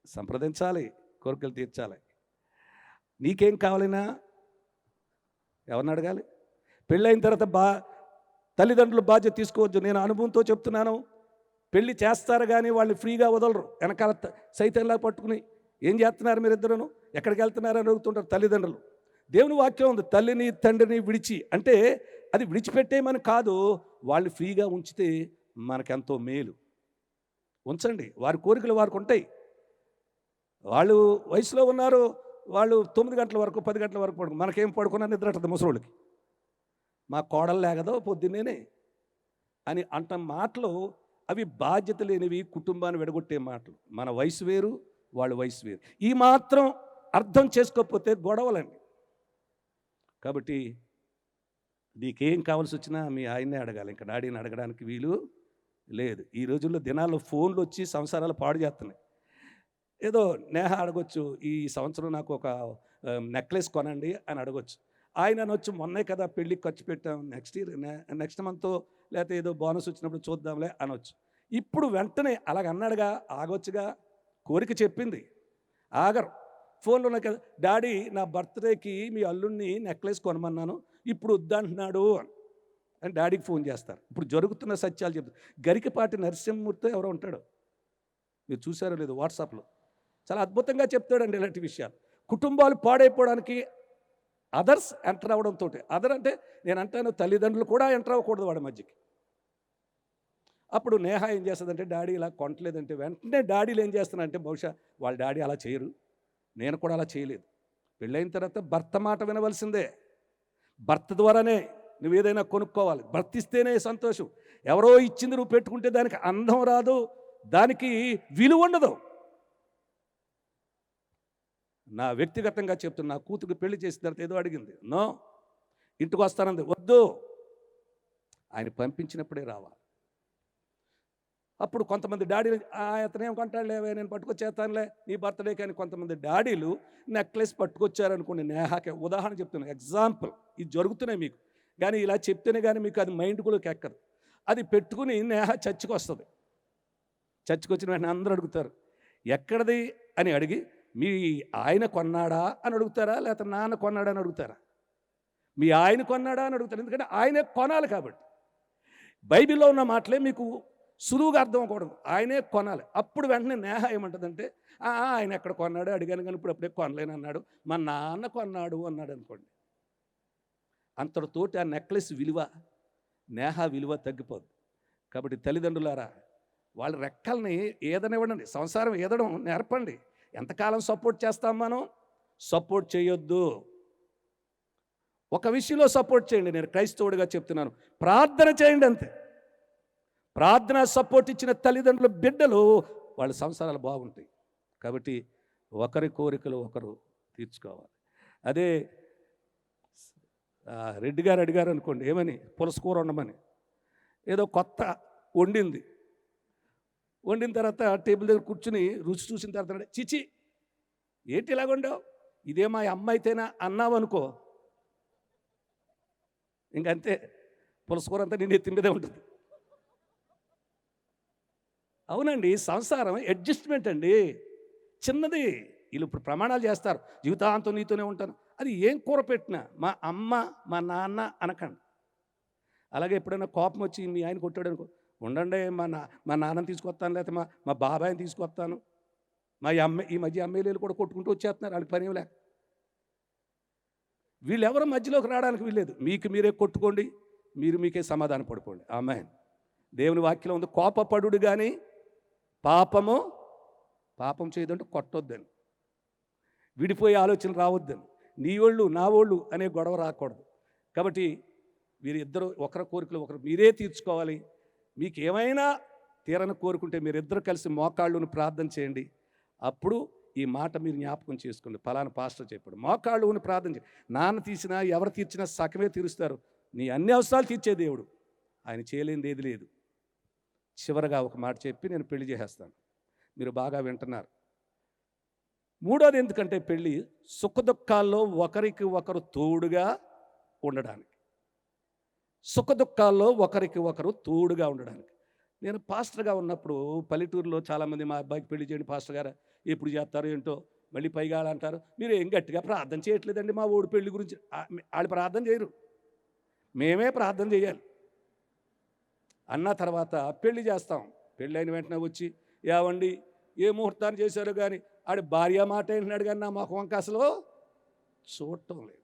సంప్రదించాలి, కోరికలు తీర్చాలి. నీకేం కావాలన్నా ఎవరిని అడగాలి? పెళ్ళైన తర్వాత తల్లిదండ్రులు బాధ్యత తీసుకోవచ్చు. నేను అనుభవంతో చెప్తున్నాను. పెళ్ళి చేస్తారు కానీ వాళ్ళు ఫ్రీగా వదలరు. వెనకాల సైతంలా పట్టుకుని ఏం చేస్తున్నారు మీరిద్దరూ, ఎక్కడికి వెళ్తున్నారు అని అడుగుతుంటారు తల్లిదండ్రులు. దేవుని వాక్యం ఉంది, తల్లిని తండ్రిని విడిచి, అంటే అది విడిచిపెట్టేమని కాదు, వాళ్ళు ఫ్రీగా ఉంచితే మనకెంతో మేలు. ఉంచండి, వారి కోరికలు వారికి ఉంటాయి. వాళ్ళు వయసులో ఉన్నారు, వాళ్ళు 9 గంటల వరకు 10 గంటల వరకు పడుకు, మనకేం పడుకున్నా నిద్ర ఉంటుంది ముసలోళ్ళకి. మా కోడలు లేగదో పొద్దున్నేనే అని అంట మాటలు అవి బాధ్యత లేనివి, కుటుంబాన్ని విడగొట్టే మాటలు. మన వయసు వేరు, వాళ్ళ వయసు వేరు. ఈ మాత్రం అర్థం చేసుకోకపోతే గొడవలండి. కాబట్టి నీకేం కావాల్సి వచ్చినా మీ ఆయన్నే అడగాలి, ఇంకా డాడీని అడగడానికి వీలు లేదు. ఈ రోజుల్లో దినాల్లో ఫోన్లు వచ్చి సంసారాలు పాడు చేస్తున్నాయి. ఏదో నేహ అడగొచ్చు, ఈ సంవత్సరం నాకు ఒక నెక్లెస్ కొనండి అని అడగొచ్చు. ఆయన అనొచ్చు, మొన్నే కదా పెళ్ళికి ఖర్చు పెట్టాం, నెక్స్ట్ మంత్ లేకపోతే ఏదో బోనస్ వచ్చినప్పుడు చూద్దాంలే అనొచ్చు. ఇప్పుడు వెంటనే అలాగన్నాడుగా, ఆగొచ్చుగా, కోరిక చెప్పింది ఆగరు. ఫోన్లో ఉన్నాయి కదా, డాడీ నా బర్త్డేకి మీ అల్లుడిని నెక్లెస్ కొనమన్నాను, ఇప్పుడు వద్దంటున్నాడు అని డాడీకి ఫోన్ చేస్తారు. ఇప్పుడు జరుగుతున్న సత్యాలు చెప్తారు. గరికపాటి నరసింహమూర్తి ఎవరో ఉంటాడు, మీరు చూసారో లేదు, వాట్సాప్లో చాలా అద్భుతంగా చెప్తాడండి ఇలాంటి విషయాలు. కుటుంబాలు పాడైపోవడానికి అదర్స్ ఎంటర్ అవ్వడంతో, అదర్ అంటే నేను అంటాను తల్లిదండ్రులు కూడా ఎంటర్ అవ్వకూడదు వాడి మధ్యకి. అప్పుడు నేహ ఏం చేస్తుందంటే, డాడీ ఇలా కొనట్లేదంటే వెంటనే డాడీలు ఏం చేస్తున్నారంటే, బహుశా వాళ్ళ డాడీ అలా చేయరు, నేను కూడా అలా చేయలేదు. పెళ్ళైన తర్వాత భర్త మాట వినవలసిందే. భర్త ద్వారానే నువ్వు ఏదైనా కొనుక్కోవాలి. భర్త ఇస్తేనే సంతోషం. ఎవరో ఇచ్చింది నువ్వు పెట్టుకుంటే దానికి అందం రాదు, దానికి విలువ ఉండదు. నా వ్యక్తిగతంగా చెప్తున్నా, నా కూతురు పెళ్లి చేసిన తర్వాత ఏదో అడిగింది, నో ఇంటికి వస్తానంది, వద్దు, ఆయన పంపించినప్పుడే రావాలి. అప్పుడు కొంతమంది డాడీలు, అతనేం కొంటాడులేవే, నేను పట్టుకొచ్చేస్తానులే నీ బర్త్డే కానీ కొంతమంది డాడీలు నెక్లెస్ పట్టుకొచ్చారనుకోండి. నేహాకే ఉదాహరణ చెప్తున్నాను, ఎగ్జాంపుల్, ఇది జరుగుతున్నాయి మీకు. కానీ ఇలా చెప్తేనే కానీ మీకు అది మైండ్కులోకి ఎక్కదు. అది పెట్టుకుని నేహ చర్చికి వస్తుంది. చర్చికి వచ్చిన వెంటనే అందరూ అడుగుతారు, ఎక్కడిది అని అడిగి, మీ ఆయన కొన్నాడా అని అడుగుతారా, లేకపోతే నాన్న కొన్నాడా అని అడుగుతారా? మీ ఆయన కొన్నాడా అని అడుగుతారు. ఎందుకంటే ఆయనే కొనాలి కాబట్టి. బైబిల్లో ఉన్న మాటలే మీకు సులువుగా అర్థం అవ్వకూడదు, ఆయనే కొనాలి. అప్పుడు వెంటనే నేహ ఏమంటుందంటే, ఆయన ఎక్కడ కొన్నాడు అడిగాను కానీ ఇప్పుడు అప్పుడే కొనలేను అన్నాడు, మా నాన్న కొన్నాడు అన్నాడు అనుకోండి. అంతటితోటి ఆ నెక్లెస్ విలువ, నేహ విలువ తగ్గిపోద్ది. కాబట్టి తల్లిదండ్రులారా, వాళ్ళ రెక్కల్ని ఏదనివ్వండి, సంసారం ఏదడం నేర్పండి. ఎంతకాలం సపోర్ట్ చేస్తాం మనం? సపోర్ట్ చేయొద్దు. ఒక విషయంలో సపోర్ట్ చేయండి, నేను క్రైస్తవుడిగా చెప్తున్నాను, ప్రార్థన చేయండి అంతే. ప్రార్థన సపోర్ట్ ఇచ్చిన తల్లిదండ్రుల బిడ్డలు వాళ్ళ సంసారాలు బాగుంటాయి. కాబట్టి ఒకరి కోరికలు ఒకరు తీర్చుకోవాలి. అదే రెడ్డి గారు అడిగారు అనుకోండి, ఏమని, పులసకూర వండమని. ఏదో కొత్త వండిన తర్వాత టేబుల్ దగ్గర కూర్చుని రుచి చూసిన తర్వాత, చిచి ఏంటి ఇలాగ వండావు, ఇదే మా అమ్మ అయితేనా అన్నావు అనుకో, ఇంకంతే, పులసకూర అంతా నేను ఎత్తి మీదే ఉంటుంది. అవునండి, సంసారం అడ్జస్ట్మెంట్ అండి, చిన్నది. వీళ్ళు ఇప్పుడు ప్రమాణాలు చేస్తారు, జీవితాంతం నీతోనే ఉంటాను. అది ఏం కూర పెట్టినా మా అమ్మ మా నాన్న అనకండి. అలాగే ఎప్పుడైనా కోపం వచ్చి మీ ఆయన కొట్టాడు అనుకో, ఉండండి మా నాన్నని తీసుకొస్తాను, లేకపోతే మా బాబాయిని తీసుకొస్తాను. ఈ మధ్య అమ్మాయిలు కూడా కొట్టుకుంటూ వచ్చేస్తున్నారు, వాళ్ళకి పని లేక. వీళ్ళెవరో మధ్యలోకి రావడానికి వీల్లేదు. మీకు మీరే కొట్టుకోండి, మీకే సమాధాన పడుకోండి. ఆమేన్. దేవుని వాక్యం ఉంది, కోపపడు కానీ పాపం చేయదంటూ కొట్టొద్దని, విడిపోయే ఆలోచన రావద్దని, నీ వాళ్ళు నా వాళ్ళు అనే గొడవ రాకూడదు. కాబట్టి వీరిద్దరు ఒకరి కోరికలు ఒకరు మీరే తీర్చుకోవాలి. మీకు ఏమైనా తీరని కోరుకుంటే మీరిద్దరు కలిసి మోకాళ్ళుని ప్రార్థన చేయండి. అప్పుడు ఈ మాట మీరు జ్ఞాపకం చేసుకోండి. ఫలానా పాస్టర్ చెప్పాడు, మోకాళ్ళుని ప్రార్థన చేయండి. నాన్న తీసినా ఎవరు తీర్చినా సగమే తీరుస్తారు. నీ అన్ని అవసరాలు తీర్చే దేవుడు, ఆయన చేయలేనిది ఏది లేదు. చివరగా ఒక మాట చెప్పి నేను పెళ్లి చేసేస్తాను. మీరు బాగా వింటున్నారు. మూడోది ఎందుకంటే పెళ్ళి సుఖదుఖాల్లో ఒకరికి ఒకరు తోడుగా ఉండడానికి. సుఖదుఖాల్లో ఒకరికి ఒకరు తోడుగా ఉండడానికి. నేను పాస్టర్గా ఉన్నప్పుడు పల్లెటూరులో చాలామంది మా అబ్బాయికి పెళ్లి చేయండి పాస్టర్ గారు, ఎప్పుడు చేస్తారో ఏంటో, మళ్ళీ పైగా అంటారు, మీరు ఏం గట్టిగా ప్రార్థన చేయట్లేదండి మా ఊడి పెళ్లి గురించి. వాళ్ళు ప్రార్థన చేయరు, మేమే ప్రార్థన చేయాలి అన్న తర్వాత పెళ్లి చేస్తాం. పెళ్ళి అయిన వెంటనే వచ్చి ఏవండి ఏ ముహూర్తాన్ని చేశారో కానీ ఆడి భార్య మాట ఏంటున్నాడు కానీ నా మొహం వంక అసలు చూడటం లేదు.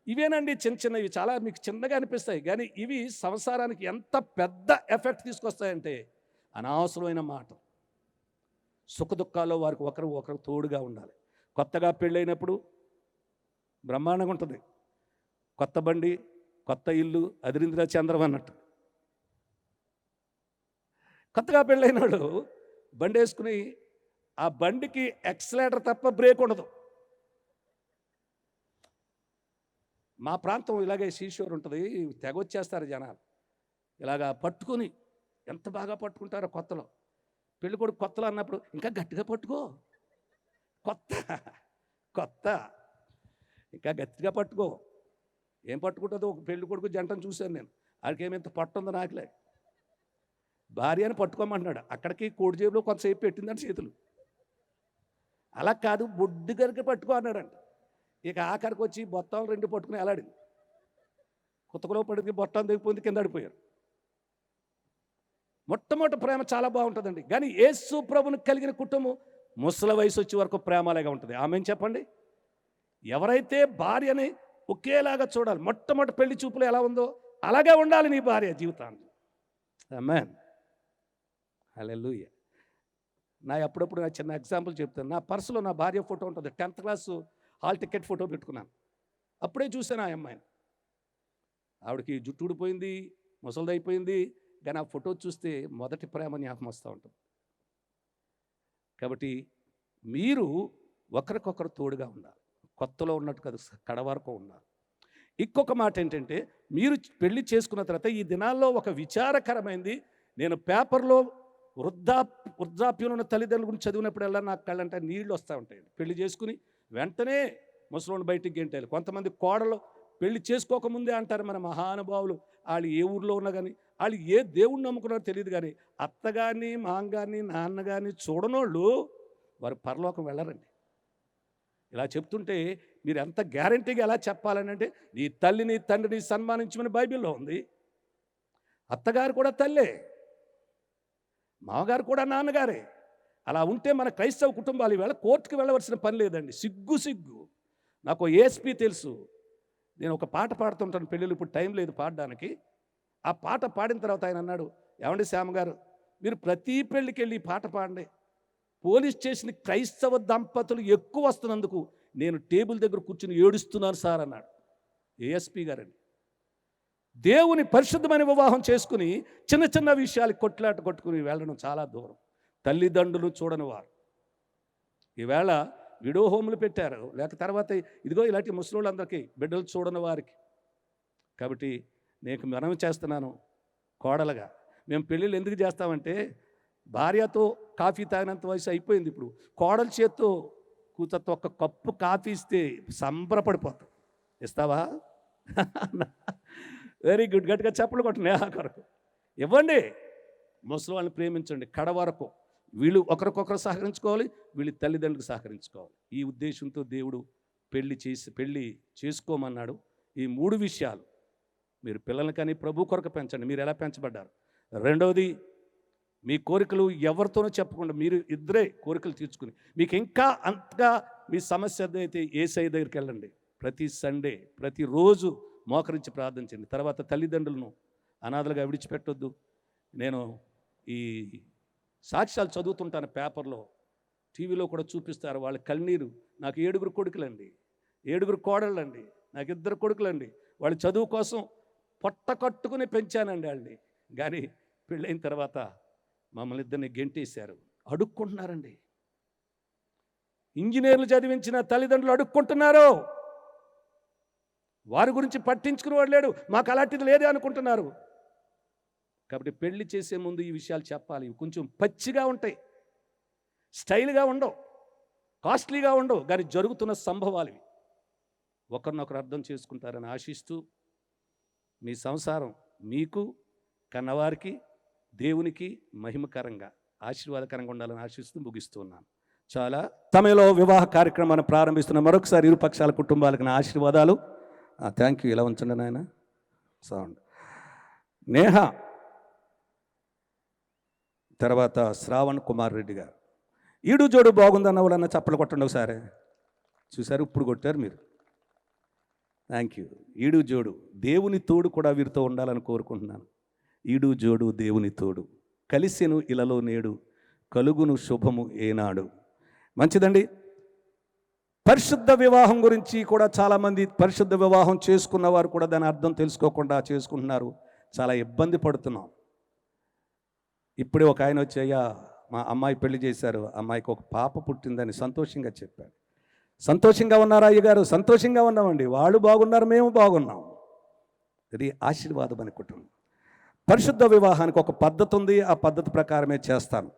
ఇవేనండి చిన్న చిన్నవి, చాలా మీకు చిన్నగా అనిపిస్తాయి కానీ ఇవి సంసారానికి ఎంత పెద్ద ఎఫెక్ట్ తీసుకొస్తాయంటే అనవసరమైన మాట. సుఖదుఖాల్లో వారికి ఒకరు తోడుగా ఉండాలి. కొత్తగా పెళ్ళైనప్పుడు బ్రహ్మాండంగా ఉంటుంది. కొత్త బండి, కొత్త ఇల్లు, అదిరింద్ర చంద్రం అన్నట్టు. కొత్తగా పెళ్ళైనడు బండి వేసుకుని ఆ బండికి ఎక్సలేటర్ తప్ప బ్రేక్ ఉండదు. మా ప్రాంతం ఇలాగే సీషోర్ ఉంటుంది, తెగొచ్చేస్తారు జనాలు. ఇలాగా పట్టుకుని ఎంత బాగా పట్టుకుంటారో కొత్తలో. పెళ్ళికొడుకు కొత్తలో అన్నప్పుడు ఇంకా గట్టిగా పట్టుకో, కొత్త ఇంకా గట్టిగా పట్టుకో. ఏం పట్టుకుంటుందో ఒక పెళ్ళికొడుకు జంటను చూశాను నేను. వాడికి ఏమింత పట్టుందో నాకులే. భార్యని పట్టుకోమంటున్నాడు, అక్కడికి కోడి జేబులో కొంతసేపు పెట్టిందంటే చేతులు. అలా కాదు బొడ్డు గరికి పట్టుకో అన్నాడంట. ఇక ఆఖరికి వచ్చి బొత్తాలు 2 పట్టుకుని ఎలాడింది. కుతకలో పడికి బొట్టాలు దిగిపోయింది, కింద పడిపోయారు. మొట్టమొదటి ప్రేమ చాలా బాగుంటుందండి, కానీ యేసు ప్రభుని కలిగిన కుటుంబం ముసలి వయసు వచ్చే వరకు ప్రేమలాగా ఉంటుంది. ఆమెను చెప్పండి. ఎవరైతే భార్యని ఒకేలాగా చూడాలి, మొట్టమొదటి పెళ్లి చూపులు ఎలా ఉందో అలాగే ఉండాలి నీ భార్య జీవితాన్ని. ఆమేన్, హల్లెలూయా. అప్పుడప్పుడు నా చిన్న ఎగ్జాంపుల్ చెప్తాను. నా పర్సులో నా భార్య ఫోటో ఉంటుంది. 10th class hall ticket photo పెట్టుకున్నాను. అప్పుడే చూశాను ఆ అమ్మాయిని. ఆవిడకి జుట్టు ఊడిపోయింది, ముసలిదైపోయింది, కానీ ఆ ఫోటో చూస్తే మొదటి ప్రేమ జ్ఞాపకం వస్తూ ఉంటుంది. కాబట్టి మీరు ఒకరికొకరు తోడుగా ఉండాలి. కొత్తలో ఉన్నట్టు కాదు, కడ వరకు ఉండాలి. ఇంకొక మాట ఏంటంటే, మీరు పెళ్లి చేసుకున్న తర్వాత ఈ దినాల్లో ఒక విచారకరమైంది. నేను పేపర్లో వృద్ధాప్యంలో ఉన్న తల్లిదండ్రుల గురించి చదివినప్పుడల్లా నాకు కళ్ళంటే నీళ్ళు వస్తూ ఉంటాయి. పెళ్లి చేసుకుని వెంటనే ముసలోని బయటికి గెంటాలి. కొంతమంది కోడలు పెళ్లి చేసుకోకముందే అంటారు మన మహానుభావులు, వాళ్ళు ఏ ఊర్లో ఉన్నా కానీ, వాళ్ళు ఏ దేవుణ్ణి నమ్ముకున్నారో తెలియదు కానీ అత్తగారిని, మామగారిని, నాన్నగారిని చూడనోళ్ళు వారు పరలోకం వెళ్ళరండి. ఇలా చెప్తుంటే మీరు ఎంత గ్యారంటీగా ఎలా చెప్పాలని అంటే, నీ తల్లిని తండ్రిని సన్మానించమని బైబిల్లో ఉంది. అత్తగారు కూడా తల్లే, మామగారు కూడా నాన్నగారే. అలా ఉంటే మన క్రైస్తవ కుటుంబాలు ఈవేళ కోర్టుకు వెళ్ళవలసిన పని లేదండి. సిగ్గు. నాకు ఏఎస్పీ తెలుసు. నేను ఒక పాట పాడుతుంటాను పెళ్ళిళ్ళు, ఇప్పుడు టైం లేదు పాడడానికి. ఆ పాట పాడిన తర్వాత ఆయన అన్నాడు, ఏమండి శ్యామగారు, మీరు ప్రతి పెళ్ళికి వెళ్ళి ఈ పాట పాడండి. పోలీస్ స్టేషన్ క్రైస్తవ దంపతులు ఎక్కువ వస్తున్నందుకు నేను టేబుల్ దగ్గర కూర్చుని ఏడుస్తున్నాను సార్ అన్నాడు ఏఎస్పీ గారండి. దేవుని పరిశుద్ధమైన వివాహం చేసుకుని చిన్న చిన్న విషయాలు కొట్టుకుని వెళ్ళడం చాలా దూరం. తల్లిదండ్రులు చూడని వారు ఈవేళ విడో హోములు పెట్టారు, లేక తర్వాత ఇదిగో ఇలాంటి ముసలోళ్ళందరికీ బిడ్డలు చూడని వారికి. కాబట్టి నేను మనవి చేస్తున్నాను కోడలుగా, మేము పెళ్ళిళ్ళు ఎందుకు చేస్తామంటే, భార్యతో కాఫీ తాగినంత వయసు అయిపోయింది. ఇప్పుడు కోడల చేత్తో కూతురుతో ఒక కప్పు కాఫీ ఇస్తే సంబరపడిపోతాం. ఇస్తావా? వెరీ గుడ్, గట్టిగా చప్పలు కొట్టండి. కొరకు ఇవ్వండి. ముసలి వాళ్ళని ప్రేమించండి కడ వరకు. వీళ్ళు ఒకరికొకరు సహకరించుకోవాలి, వీళ్ళు తల్లిదండ్రులకు సహకరించుకోవాలి. ఈ ఉద్దేశంతో దేవుడు పెళ్ళి చేసుకోమన్నాడు. ఈ 3 విషయాలు మీరు పిల్లల్ని కానీ ప్రభు కొరకు పెంచండి. మీరు ఎలా పెంచబడ్డారు? రెండవది, మీ కోరికలు ఎవరితోనూ చెప్పకుండా మీరు ఇద్దరే కోరికలు తీర్చుకుని, మీకు ఇంకా అంతగా మీ సమస్య అయితే యేసయ్య దగ్గరికి వెళ్ళండి. ప్రతి సండే ప్రతిరోజు మోకరించి ప్రార్థించండి. తర్వాత తల్లిదండ్రులను అనాథలుగా విడిచిపెట్టొద్దు. నేను ఈ సాక్ష్యాలు చదువుతుంటాను పేపర్లో, టీవీలో కూడా చూపిస్తారు. వాళ్ళ కన్నీరు. నాకు 7 కొడుకులండి, 7 కోడళ్ళండి, నాకు 2 కొడుకులండి. వాళ్ళ చదువు కోసం పొట్ట కట్టుకుని పెంచానండి వాళ్ళని. కానీ పెళ్ళైన తర్వాత మమ్మల్ని ఇద్దరిని గెంటేశారు. అడుక్కుంటున్నారండి. ఇంజనీర్లు చదివించిన తల్లిదండ్రులు అడుక్కుంటున్నారు. వారి గురించి పట్టించుకునేవాడు లేడు. మాకు అలాంటిది లేదే అనుకుంటున్నారు. కాబట్టి పెళ్లి చేసే ముందు ఈ విషయాలు చెప్పాలి. ఇవి కొంచెం పచ్చిగా ఉంటాయి, స్టైల్గా ఉండవు, కాస్ట్లీగా ఉండవు, కానీ జరుగుతున్న సంభవాలు ఇవి. ఒకరినొకరు అర్థం చేసుకుంటారని ఆశిస్తూ మీ సంసారం మీకు, కన్నవారికి, దేవునికి మహిమకరంగా ఆశీర్వాదకరంగా ఉండాలని ఆశిస్తూ ముగిస్తున్నాను. చాలా సమయంలో వివాహ కార్యక్రమాన్ని ప్రారంభిస్తున్న మరొకసారి ఇరు పక్షాల కుటుంబాలకు నా ఆశీర్వాదాలు. Thank you. ఇలా ఉంచండి నాయన సౌండ్. నేహ తర్వాత శ్రావణ్ కుమార్ రెడ్డి గారు. ఈడు జోడు బాగుందన్న వాళ్ళన్న చప్పలు కొట్టండి ఒకసారి. చూసారు, ఇప్పుడు కొట్టారు మీరు. Thank you. ఈడు జోడు దేవుని తోడు కూడా వీరితో ఉండాలని కోరుకుంటున్నాను. ఈడు జోడు దేవుని తోడు కలిసెను ఇలలో నేడు కలుగును శుభము ఏనాడు. మంచిదండి. పరిశుద్ధ వివాహం గురించి కూడా చాలామంది పరిశుద్ధ వివాహం చేసుకున్న వారు కూడా దాని అర్థం తెలుసుకోకుండా చేసుకుంటున్నారు. చాలా ఇబ్బంది పడుతున్నాం. ఇప్పుడే ఒక ఆయన వచ్చి, అయ్యా మా అమ్మాయి పెళ్లి చేశారు, అమ్మాయికి ఒక పాప పుట్టిందని సంతోషంగా చెప్పాడు. సంతోషంగా ఉన్నారా అయ్యగారు? సంతోషంగా ఉన్నామండి. వాళ్ళు బాగున్నారు, మేము బాగున్నాం. ఇది ఆశీర్వాదం అని కుటుంబం. పరిశుద్ధ వివాహానికి ఒక పద్ధతి ఉంది. ఆ పద్ధతి ప్రకారమే చేస్తాను.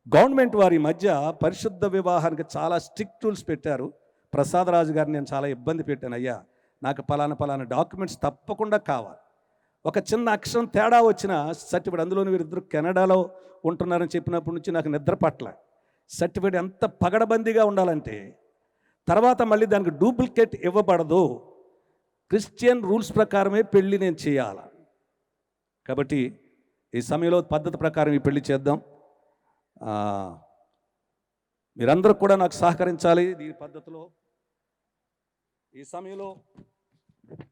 గవర్నమెంట్ వారి మధ్య పరిశుద్ధ వివాహానికి చాలా స్ట్రిక్ట్ రూల్స్ పెట్టారు. ప్రసాదరాజు గారిని నేను చాలా ఇబ్బంది పెట్టాను. అయ్యా నాకు పలానా డాక్యుమెంట్స్ తప్పకుండా కావాలి. ఒక చిన్న అక్షరం తేడా వచ్చిన సర్టిఫికేట్, అందులోని వీరిద్దరు కెనడాలో ఉంటున్నారని చెప్పినప్పటి నుంచి నాకు నిద్ర పట్ల. సర్టిఫికేట్ ఎంత పగడబందీగా ఉండాలంటే తర్వాత మళ్ళీ దానికి డూప్లికేట్ ఇవ్వబడదు. క్రిస్టియన్ రూల్స్ ప్రకారమే పెళ్ళి నేను చేయాలి. కాబట్టి ఈ సమయంలో పద్ధతి ప్రకారం ఈ పెళ్లి చేద్దాం. మీరందరూ కూడా నాకు సహకరించాలి ఈ పద్ధతిలో. ఈ సమయంలో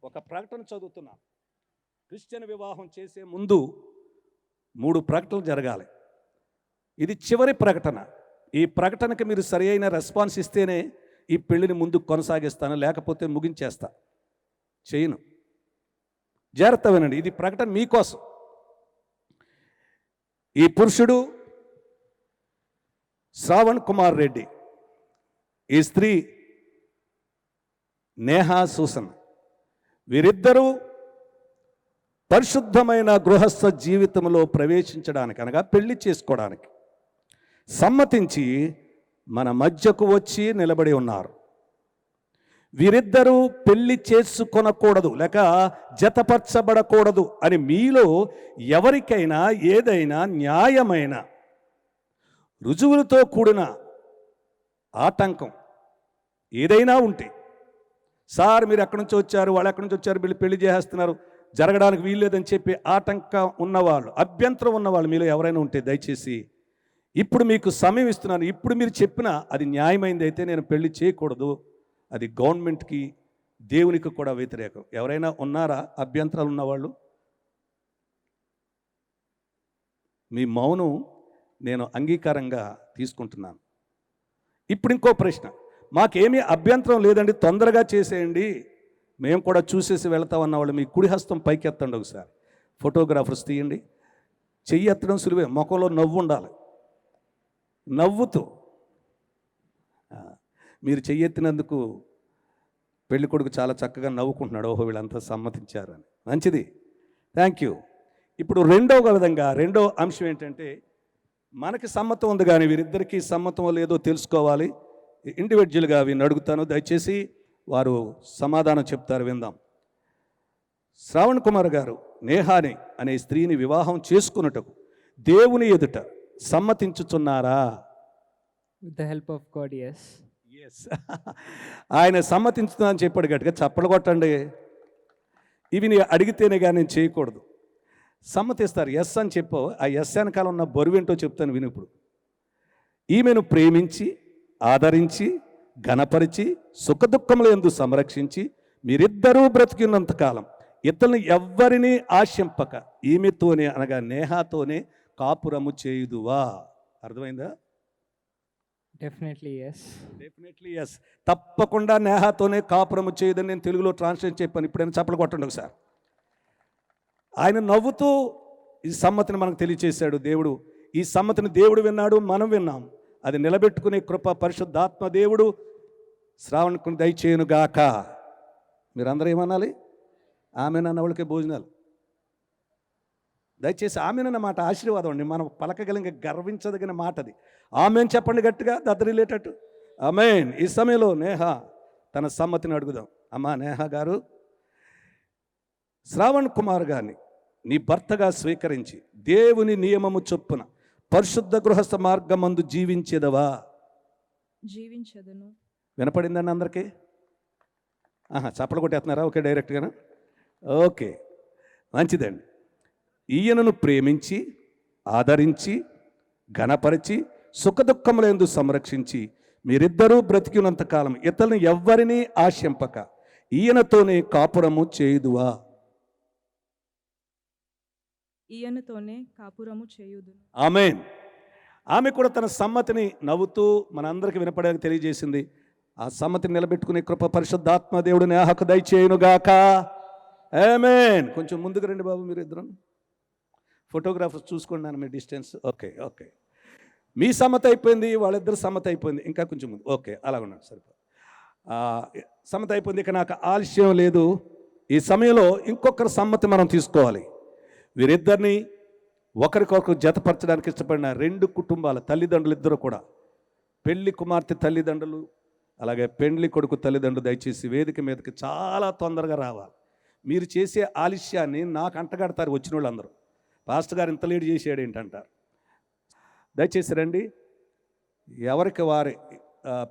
ఒక ప్రకటన చదువుతున్నా. క్రిస్టియన్ వివాహం చేసే ముందు 3 ప్రకటనలు జరగాలి. ఇది చివరి ప్రకటన. ఈ ప్రకటనకి మీరు సరి అయిన రెస్పాన్స్ ఇస్తేనే ఈ పెళ్లిని ముందుకు కొనసాగిస్తాను, లేకపోతే ముగించేస్తా, చేయను. జాగ్రత్త వినండి, ఇది ప్రకటన మీకోసం. ఈ పురుషుడు శ్రావణ్ కుమార్ రెడ్డి, ఈ స్త్రీ నేహా సూసన్. వీరిద్దరూ పరిశుద్ధమైన గృహస్థ జీవితంలో ప్రవేశించడానికి, అనగా పెళ్లి చేసుకోవడానికి సమ్మతించి మన మధ్యకు వచ్చి నిలబడి ఉన్నారు. వీరిద్దరూ పెళ్లి చేసుకొనకూడదు లేక జతపరచబడకూడదు అని మీలో ఎవరికైనా ఏదైనా న్యాయమైన రుజువులతో కూడిన ఆటంకం ఏదైనా ఉంటే, సార్ మీరు ఎక్కడి నుంచి వచ్చారు, వాళ్ళు ఎక్కడి నుంచి వచ్చారు, వీళ్ళు పెళ్లి చేసేస్తున్నారు, జరగడానికి వీల్లేదని చెప్పి ఆటంకం ఉన్నవాళ్ళు, అభ్యంతరం ఉన్నవాళ్ళు మీలో ఎవరైనా ఉంటే దయచేసి ఇప్పుడు మీకు సమయం ఇస్తున్నాను. ఇప్పుడు మీరు చెప్పిన అది న్యాయమైంది అయితే నేను పెళ్లి చేయకూడదు, అది గవర్నమెంట్కి దేవునికి కూడా వ్యతిరేకం. ఎవరైనా ఉన్నారా అభ్యంతరాలు ఉన్నవాళ్ళు? మీ మౌనం నేను అంగీకారంగా తీసుకుంటున్నాను. ఇప్పుడు ఇంకో ప్రశ్న. మాకేమీ అభ్యంతరం లేదండి, తొందరగా చేసేయండి, మేము కూడా చూసేసి వెళ్తామన్న వాళ్ళు మీ కుడి హస్తం పైకి ఎత్తండి ఒకసారి. ఫోటోగ్రాఫర్స్ తీయండి. చెయ్యి ఎత్తడం సులువే, ముఖంలో నవ్వు ఉండాలి. నవ్వుతూ మీరు చెయ్యెత్తినందుకు పెళ్లి కొడుకు చాలా చక్కగా నవ్వుకుంటున్నాడు. ఓహో వీళ్ళంతా సమ్మతించారని. మంచిది, థ్యాంక్ యూ. ఇప్పుడు రెండో అంశం ఏంటంటే, మనకి సమ్మతం ఉంది కానీ వీరిద్దరికీ సమ్మతం లేదో తెలుసుకోవాలి. ఇండివిజువల్గా వీరిని అడుగుతాను, దయచేసి వారు సమాధానం చెప్తారు, విందాం. శ్రావణ్ కుమార్ గారు నేహాని అనే స్త్రీని వివాహం చేసుకున్నటకు దేవుని ఎదుట సమ్మతించుచున్నారా? With the help of God, yes. Yes. ఆయన సమ్మతించుతుందని చెప్పాడు. గట్టిగా చప్పలు కొట్టండి. ఇవి నీ అడిగితేనే కానీ నేను చేయకూడదు. సమ్మతిస్తారు, ఎస్ అని చెప్పు. ఆ ఎస్ వెనకాల ఉన్న బరువేంటో చెప్తాను విను. ఇప్పుడు ఈమెను ప్రేమించి ఆదరించి ఘనపరిచి సుఖదుఖముల యందు సంరక్షించి మీరిద్దరూ బ్రతికినంతకాలం ఇతరులను ఎవ్వరినీ ఆశింపక ఈమెతోనే అనగా నేహాతోనే కాపురము చేయుదువా? అర్థమైందా? Definitely yes. Definitely yes. తప్పకుండా నేహాతోనే కాపురము చేయదని నేను తెలుగులో ట్రాన్స్లేట్ చెప్పాను. ఇప్పుడైనా చప్పలు కొట్టండి ఒకసారి. ఆయన నవ్వుతూ ఈ సమ్మతిని మనకు తెలియచేశాడు దేవుడు. ఈ సమ్మతిని దేవుడు విన్నాడు, మనం విన్నాం. అది నిలబెట్టుకునే కృప పరిశుద్ధాత్మ దేవుడు శ్రావణకుని దయచేయునుగాక. మీరందరూ ఏమనాలి? ఆమెనన్న వాళ్ళకే భోజనాలు. దయచేసి ఆమెనన్న మాట ఆశీర్వాదం అండి. మనం పలకగలిగే గర్వించదగిన మాట అది. ఆమెన్ చెప్పండి గట్టిగా, దద్దరిల్లేటట్టు. ఆమెన్. ఈ సమయంలో నేహ తన సమ్మతిని అడుగుదాం. అమ్మా నేహ గారు, శ్రావణ్ కుమార్ గారిని నీ భర్తగా స్వీకరించి దేవుని నియమము చొప్పున పరిశుద్ధ గృహస్థ మార్గమందు జీవించేదవా? జీవించదును. వినపడిందండి అందరికీ? చప్పలు కొట్టేస్తున్నారా? ఓకే, డైరెక్ట్గానా? ఓకే, మంచిదండి. ఈయనను ప్రేమించి ఆదరించి ఘనపరిచి సుఖదుఖములందు సంరక్షించి మీరిద్దరూ బ్రతికినంత కాలం ఇతరులను ఎవ్వరినీ ఆశింపక ఈయనతోనే కాపురము చేయుదువా? ఈయనతోనే కాపురము చేయుదును. ఆమేన్. ఆమె కూడా తన సమ్మతిని నవ్వుతూ మనందరికీ వినపడేలా తెలియజేసింది. ఆ సమ్మతిని నిలబెట్టుకునే కృప పరిశుద్ధాత్మ దేవుడు నేహకు దయచేయునుగాక. ఆమేన్. కొంచెం ముందుకు రండి బాబు, మీరు ఇద్దరు ఫోటోగ్రాఫర్స్ చూసుకోండి మీ డిస్టెన్స్. ఓకే ఓకే, మీ సమ్మతి అయిపోయింది, వాళ్ళిద్దరు సమ్మతి అయిపోయింది. ఇంకా కొంచెం ముందు. ఓకే, అలా ఉన్నాడు సరిపో. సమ్మతి అయిపోయింది. ఇక నాకు ఆలస్యం లేదు. ఈ సమయంలో ఇంకొకరి సమ్మతి మనం తీసుకోవాలి. వీరిద్దరిని ఒకరికొకరు జతపరచడానికి ఇష్టపడిన రెండు కుటుంబాల తల్లిదండ్రులు ఇద్దరు కూడా, పెళ్లి కుమార్తె తల్లిదండ్రులు అలాగే పెండ్లి కొడుకు తల్లిదండ్రులు దయచేసి వేదిక మీదకి చాలా తొందరగా రావాలి. మీరు చేసే ఆలస్యాన్ని నాకు అంటగడతారు వచ్చిన వాళ్ళందరూ. పాస్టర్ గారు ఇంత లేట్ చేసాడు ఏంటంటారు. దయచేసి రండి. ఎవరికి వారి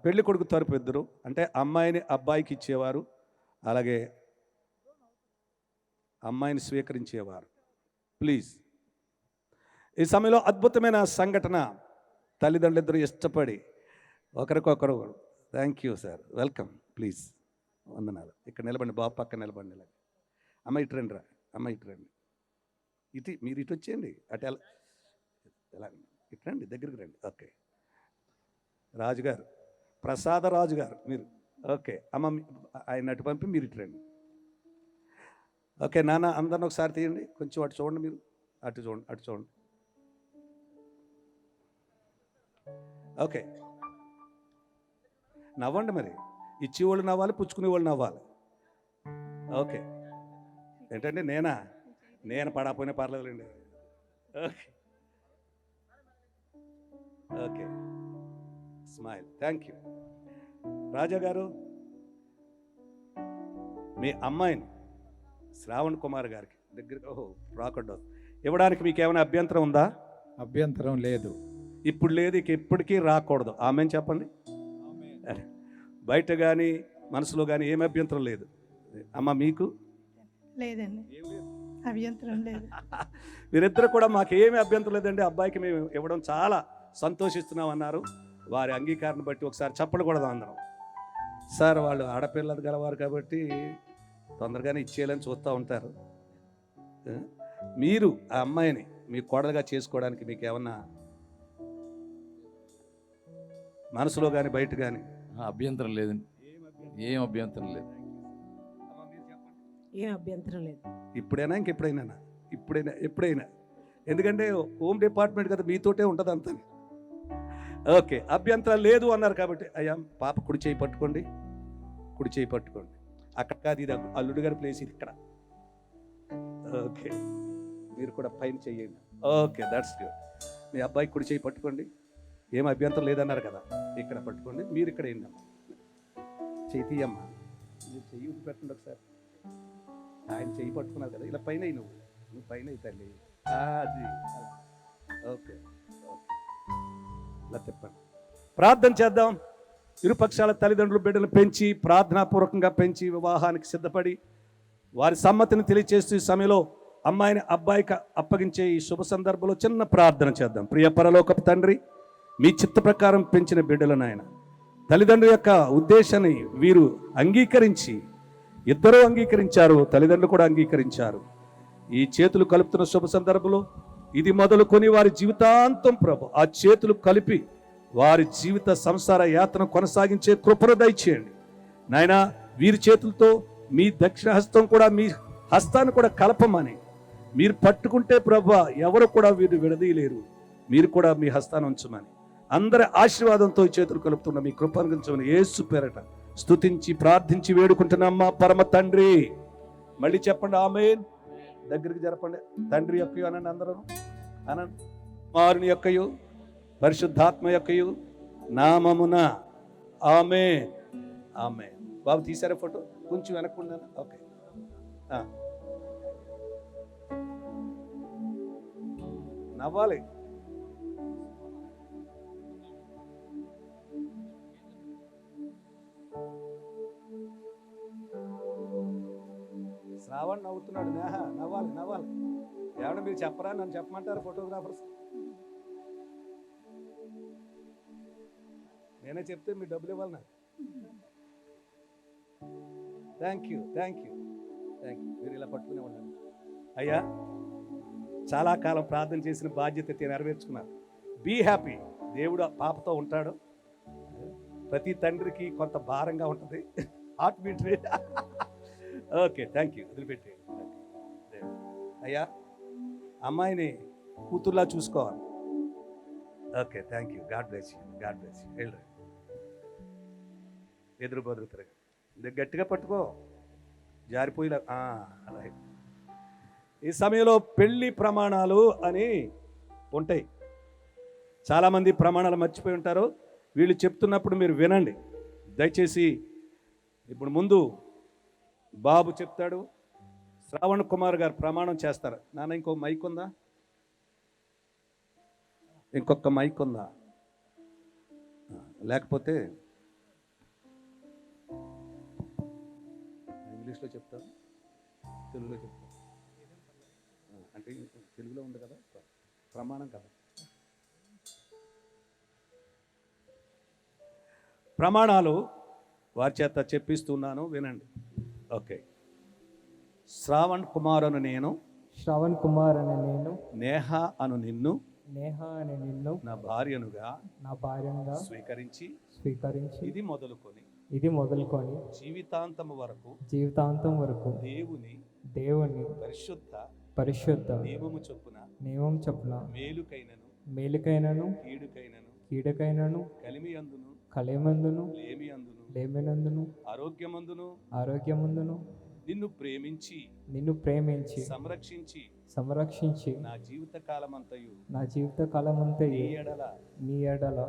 పెళ్లి కొడుకు తరపు ఇద్దరు, అంటే అమ్మాయిని అబ్బాయికి ఇచ్చేవారు, అలాగే అమ్మాయిని స్వీకరించేవారు. ప్లీజ్. ఈ సమయంలో అద్భుతమైన సంఘటన. తల్లిదండ్రులు ఇద్దరు ఇష్టపడి ఒకరికొకరు, thank you sir, welcome, please, వందనాలు. ఇక్కడ నిలబండి బాబు, పక్క నిలబండి. ఇలాగ అమ్మ ఇటు రండి రా, అమ్మ ఇటు రండి, ఇటు మీరు ఇటు వచ్చేయండి, అటు ఎలా ఇటు రండి, దగ్గరికి రండి. ఓకే, రాజుగారు, ప్రసాద రాజు గారు మీరు. ఓకే అమ్మ, ఆయన అటు పంపి మీరు ఇటు రండి. ఓకే నాన్న, అందరిని ఒకసారి తీయండి. కొంచెం అటు చూడండి, మీరు అటు చూడండి, అటు చూడండి. ఓకే, నవ్వండి. మరి ఇచ్చేవాళ్ళు నవ్వాలి, పుచ్చుకునేవాళ్ళు నవ్వాలి. ఓకే, ఏంటంటే నేను పడకపోయినా పర్లేదులేండి. Okay okay, smile, thank you. Raja గారు, మీ అమ్మాయిని శ్రావణ్ కుమార్ గారికి దగ్గరికి రాకుండా ఇవ్వడానికి మీకు ఏమైనా అభ్యంతరం ఉందా? అభ్యంతరం లేదు. ఇప్పుడు లేదు, ఇక ఎప్పటికీ రాకూడదు. ఆమెను చెప్పండి. బయట కానీ మనసులో కానీ ఏమి అభ్యంతరం లేదు. అమ్మ మీకు లేదండి, అభ్యంతరం లేదు. మీరిద్దరు కూడా మాకు ఏమి అభ్యంతరం లేదండి, అబ్బాయికి మేము ఇవ్వడం చాలా సంతోషిస్తున్నాం అన్నారు. వారి అంగీకారాన్ని బట్టి ఒకసారి చప్పడకూడదు అందరం. సార్ వాళ్ళు ఆడపిల్లలు గలవారు కాబట్టి తొందరగానే ఇచ్చేయాలని చూస్తూ ఉంటారు. మీరు ఆ అమ్మాయిని మీ కోడలుగా చేసుకోవడానికి మీకు ఏమన్నా మనసులో కానీ బయట కానీ అభ్యంతరం లేదండి, ఏం అభ్యంతరం లేదు. ఏం అభ్యంతరం లేదు. ఇప్పుడైనా ఇంకెప్పుడైనా, ఎప్పుడైనా. ఎందుకంటే హోమ్ డిపార్ట్మెంట్ కదా, మీతోటే ఉంటుంది అంతా. ఓకే, అభ్యంతరం లేదు అన్నారు కాబట్టి అయ్యా పాప కుడి చేయి పట్టుకోండి, కుడి చేయి పట్టుకోండి. అక్కడ కాదు, ఇది అల్లుడు గారి ప్లేస్, ఇది ఇక్కడ. ఓకే, మీరు కూడా పైన చెయ్యండి. Okay, that's good. మీ అబ్బాయి కుడి చేయి పట్టుకోండి. ఏం అభ్యంతరం లేదన్నారు కదా, ఇక్కడ పట్టుకోండి. మీరు ఇక్కడ ఏంటమ్మా, చెయ్యి తీయమ్మా, మీరు చెయ్యి పెట్టండి ఒకసారి. ఆయన చెయ్యి పట్టుకున్నారు కదా, ఇలా పైన నువ్వు పైన తల్లి. అది ఓకే, ఇలా తిప్పండి. ప్రార్థన చేద్దాం. ఇరుపక్షాల తల్లిదండ్రులు బిడ్డలు పెంచి, ప్రార్థనాపూర్వకంగా పెంచి, వివాహానికి సిద్ధపడి వారి సమ్మతిని తెలియచేస్తూ ఈ సమయంలో అమ్మాయిని అబ్బాయికి అప్పగించే ఈ శుభ సందర్భంలో చిన్న ప్రార్థన చేద్దాం. ప్రియ పరలోకపు తండ్రి, మీ చిత్త ప్రకారం పెంచిన బిడ్డలను ఆయన తల్లిదండ్రుల యొక్క ఉద్దేశాన్ని వీరు అంగీకరించి, ఇద్దరూ అంగీకరించారు, తల్లిదండ్రులు కూడా అంగీకరించారు. ఈ చేతులు కలుపుతున్న శుభ సందర్భంలో ఇది మొదలుకొని వారి జీవితాంతం ప్రభు ఆ చేతులు కలిపి వారి జీవిత సంసార యాత్ర కొనసాగించే కృపను దయచేయండి నాయనా. వీరి చేతులతో మీ దక్షిణ హస్తం కూడా, మీ హస్తాన్ని కూడా కలపమని మీరు పట్టుకుంటే ప్రభువా ఎవరు కూడా వీరు విడదీయలేరు. మీరు కూడా మీ హస్తాన్ని ఉంచమని అందరి ఆశీర్వాదంతో చేతులు కలుపుతున్న మీ కృపను గురించమని యేసు పేరట స్తుతించి ప్రార్థించి వేడుకుంటున్నామ్మా పరమ తండ్రి. మళ్ళీ చెప్పండి ఆమేన్. దగ్గరికి జరపండి. తండ్రి యొక్కయు అనండి అందరూ అనండి. కుమారుని యొక్కయు పరిశుద్ధాత్మ యొక్కయు నామమున ఆమేన్. ఆమేన్. బాబు తీసారా ఫోటో? కొంచెం వెనక్కున్నాను. ఓకే. నవ్వాలి. శ్రావణ్ నవ్వుతున్నాడు. నేహ నవ్వాలి నవ్వాలి. ఏమన్నా మీరు చెప్పరా? నన్ను చెప్పమంటారు ఫోటోగ్రాఫర్స్? నేనే చెప్తే మీరు డబ్బులు ఇవ్వాలి నాకు. Thank you thank you thank you. మీరు ఇలా పట్టుకునే ఉండండి. అయ్యా, చాలా కాలం ప్రార్థన చేసిన బాధ్యత నెరవేర్చుకున్నారు. Be happy. దేవుడు పాపతో ఉంటాడు. ప్రతి తండ్రికి కొంత భారంగా ఉంటుంది. Heart beat rate. Okay, thank you. వదిలిపెట్టి. అయ్యా, అమ్మాయిని కూతుర్లా చూసుకోవాలి. Okay, thank you. God bless you. God bless you. వెళ్ళరు ఎదురు బదురు తిరగ గట్టిగా పట్టుకో, జారిపోయిలా. అలాగే ఈ సమయంలో పెళ్లి ప్రమాణాలు అని ఉంటాయి. చాలామంది ప్రమాణాలు మర్చిపోయి ఉంటారు. వీళ్ళు చెప్తున్నప్పుడు మీరు వినండి దయచేసి. ఇప్పుడు ముందు బాబు చెప్తాడు. శ్రావణ్ కుమార్ గారు ప్రమాణం చేస్తారు. నాన్న ఇంకో మైక్ ఉందా? ఇంకొక మైక్ ఉందా? లేకపోతే ఇంగ్లీష్లో చెప్తాను, తెలుగులో చెప్తాను. అంటే తెలుగులో ఉంది కదా ప్రమాణం కదా. ప్రమాణాలు వారి చేత చెప్పిస్తున్నాను, వినండి. ఓకే. శ్రావణ్ కుమార్ అను నేను, శ్రవణ్ కుమార్ అనే నేను, నేహ అను నిన్ను, నేహ అనే నిన్ను నా భార్యనుగా నా భార్యగా స్వీకరించి స్వీకరించి ఇది మొదలుకొని జీవితాంతం వరకు దేవుని పరిశుద్ధ నియమము చొప్పున మేలుకైనను కీడుకైనను కలిమందును లేమినందును ఆరోగ్యమందును నిన్ను ప్రేమించి సంరక్షించి నా జీవిత కాలమంతయు నీ ఎడల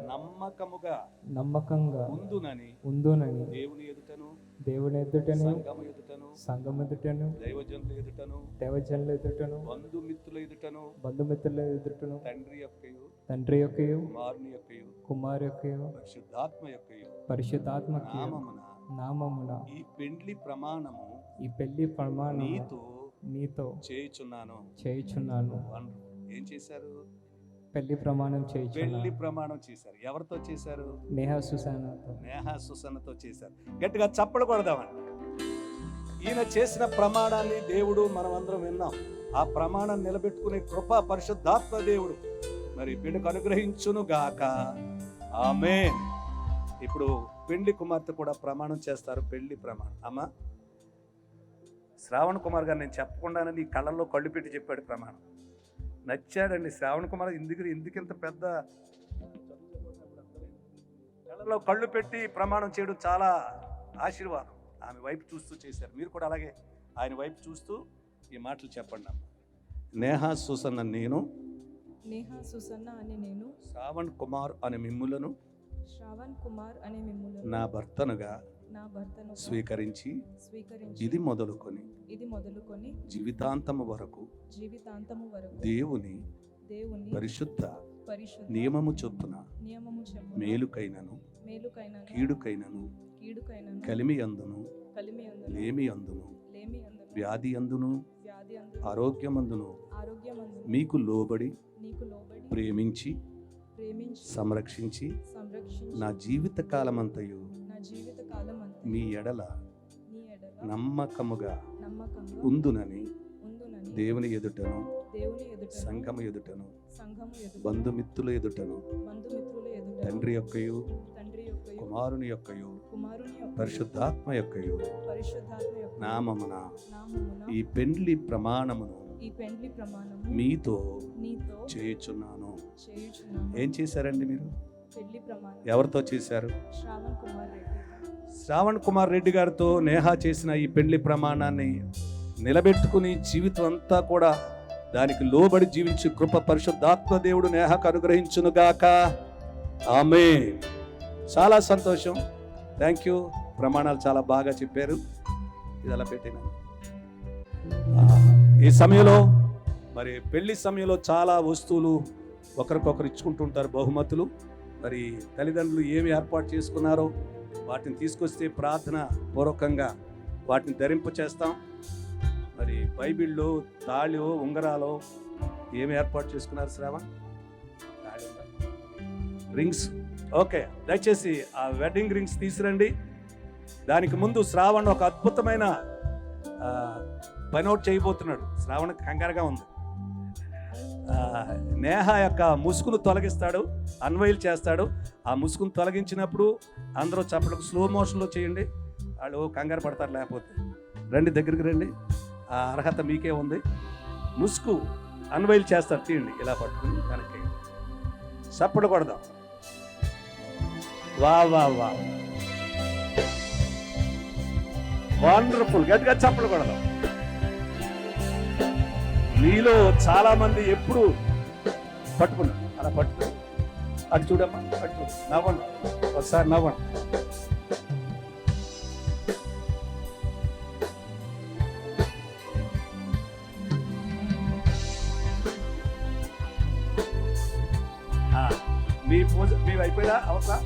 నమ్మకంగా ఉందునని దేవుని ఎదుటను సంఘము ఎదుటను దైవజనుల ఎదుటను బంధుమిత్రుల ఎదుటను తండ్రి యొక్కయు కుమారు యొక్కయు పరిశుద్ధాత్మ నామమున ఈ పెండ్లి ప్రమాణము నీతో చేయుచున్నాను. ఏం చేశారు? పెళ్లి ప్రమాణం చేశారు. ఎవరితో చేశారు? నేహా సుసన్నతో చేశారు. గట్టిగా చప్పలు కొడదామండి. ఈయన చేసిన ప్రమాణాన్ని దేవుడు మనమందరం విన్నాం. ఆ ప్రమాణం నిలబెట్టుకునే కృప పరిశుద్ధాత్మ దేవుడు మరి బిడ్డకు అనుగ్రహించును గాక. ఆమేన్. ఇప్పుడు పెళ్లి కుమార్తె కూడా ప్రమాణం చేస్తారు. పెళ్లి ప్రమాణం. అమ్మా, శ్రావణ్ కుమార్ గారు నేను చెప్పకుండానే నీ కళ్ళల్లో కళ్ళు పెట్టి చెప్పాడు ప్రమాణం. నచ్చాడండి శ్రావణ్ కుమార్. ఎందుకింత పెద్ద కళ్ళలో కళ్ళు పెట్టి ప్రమాణం చేయడం చాలా ఆశీర్వాదం. ఆమె వైపు చూస్తూ చేశారు. మీరు కూడా అలాగే ఆయన వైపు చూస్తూ ఈ మాటలు చెప్పండి. అమ్మ, నేహా సుసన్న నేను, శ్రావణ్ కుమార్ అనే మిమ్ములను నా భర్తనుగా స్వీకరించి ఇది మొదలుకొని జీవితాంతము వరకు దేవుని పరిశుద్ధ నియమము చొప్పున మేలుకైనను కీడుకైనను కలిమి అందును లేమి అందును వ్యాధి అందును ఆరోగ్యమందును మీకు లోబడి ప్రేమించి సంరక్షించి నా జీవిత కాలమంతయు మీ ఎడల నమ్మకముగా ఉందునని దేవుని ఎదుటను దేవుని ఎదుటను సంఘము ఎదుటను సంఘము ఎదుట బంధుమిత్రుల ఎదుటను బంధుమిత్రుల ఎదుట తండ్రి యొక్కయు తండ్రి యొక్కయు కుమారుని యొక్కయు కుమారుని యొక్కయు పరిశుద్ధాత్మ యొక్కయు పరిశుద్ధాత్మ యొక్క నామమున నామమున ఈ పెండ్లి ప్రమాణమును ఈ పెండ్లి ప్రమాణము మీతో నీతో చేయుచున్నాను. చేయుచున్నాను. ఏం చేశారండి మీరు? పెళ్లి ప్రమాణం ఎవరితో చేశారు? శ్రావణ్ కుమార్ రెడ్డి. శ్రావణ్ కుమార్ రెడ్డి గారితో నేహా చేసిన ఈ పెళ్లి ప్రమాణాన్ని నిలబెట్టుకుని జీవితం అంతా కూడా దానికి లోబడి జీవించి కృప పరిశుద్ధాత్మ దేవుడు నేహాకు అనుగ్రహించునుగాక. ఆమేన్. చాలా సంతోషం. Thank you. ప్రమాణాలు చాలా బాగా చెప్పారు. ఇది అలా పెట్టిన ఈ సమయంలో మరి పెళ్లి సమయంలో చాలా వస్తువులు ఒకరికొకరు ఇచ్చుకుంటుంటారు, బహుమతులు. మరి తల్లిదండ్రులు ఏమి ఏర్పాటు చేసుకున్నారో వాటిని తీసుకొస్తే ప్రార్థన పూర్వకంగా వాటిని ధరింప చేస్తాం. మరి బైబిల్లో తాళి ఉంగరాలు ఏమి ఏర్పాటు చేసుకున్నారు శ్రావణ్? రింగ్స్. ఓకే, దయచేసి ఆ వెడ్డింగ్ రింగ్స్ తీసురండి. దానికి ముందు శ్రావణ్ ఒక అద్భుతమైన పని అవుట్ చేయబోతున్నాడు. శ్రావణ్ కంగారుగా ఉంది. నేహ యొక్క ముసుగును తొలగిస్తాడు, అన్వయిల్ చేస్తాడు. ఆ ముసుగును తొలగించినప్పుడు అందరూ చప్పలకు స్లో మోషన్లో చేయండి. వాళ్ళు కంగారు పడతారు. లేకపోతే రండి, దగ్గరికి రండి. ఆ అర్హత మీకే ఉంది. ముసుగు అన్వయిల్ చేస్తారు. తీయండి, ఇలా పట్టుకుని వెనక్కి చప్పడు కొడదాం. వా వా వా, వండర్ఫుల్. గట్టిగా చప్పడు కొడదాం. మీలో చాలా మంది ఎప్పుడు పట్టుకున్నారు. అలా పట్టుకుని అటు చూడమ్మా, అటు చూడు, నవ్వండి ఒకసారి, నవ్వండి. మీ పూజ మీ అయిపోయినా అవసరం.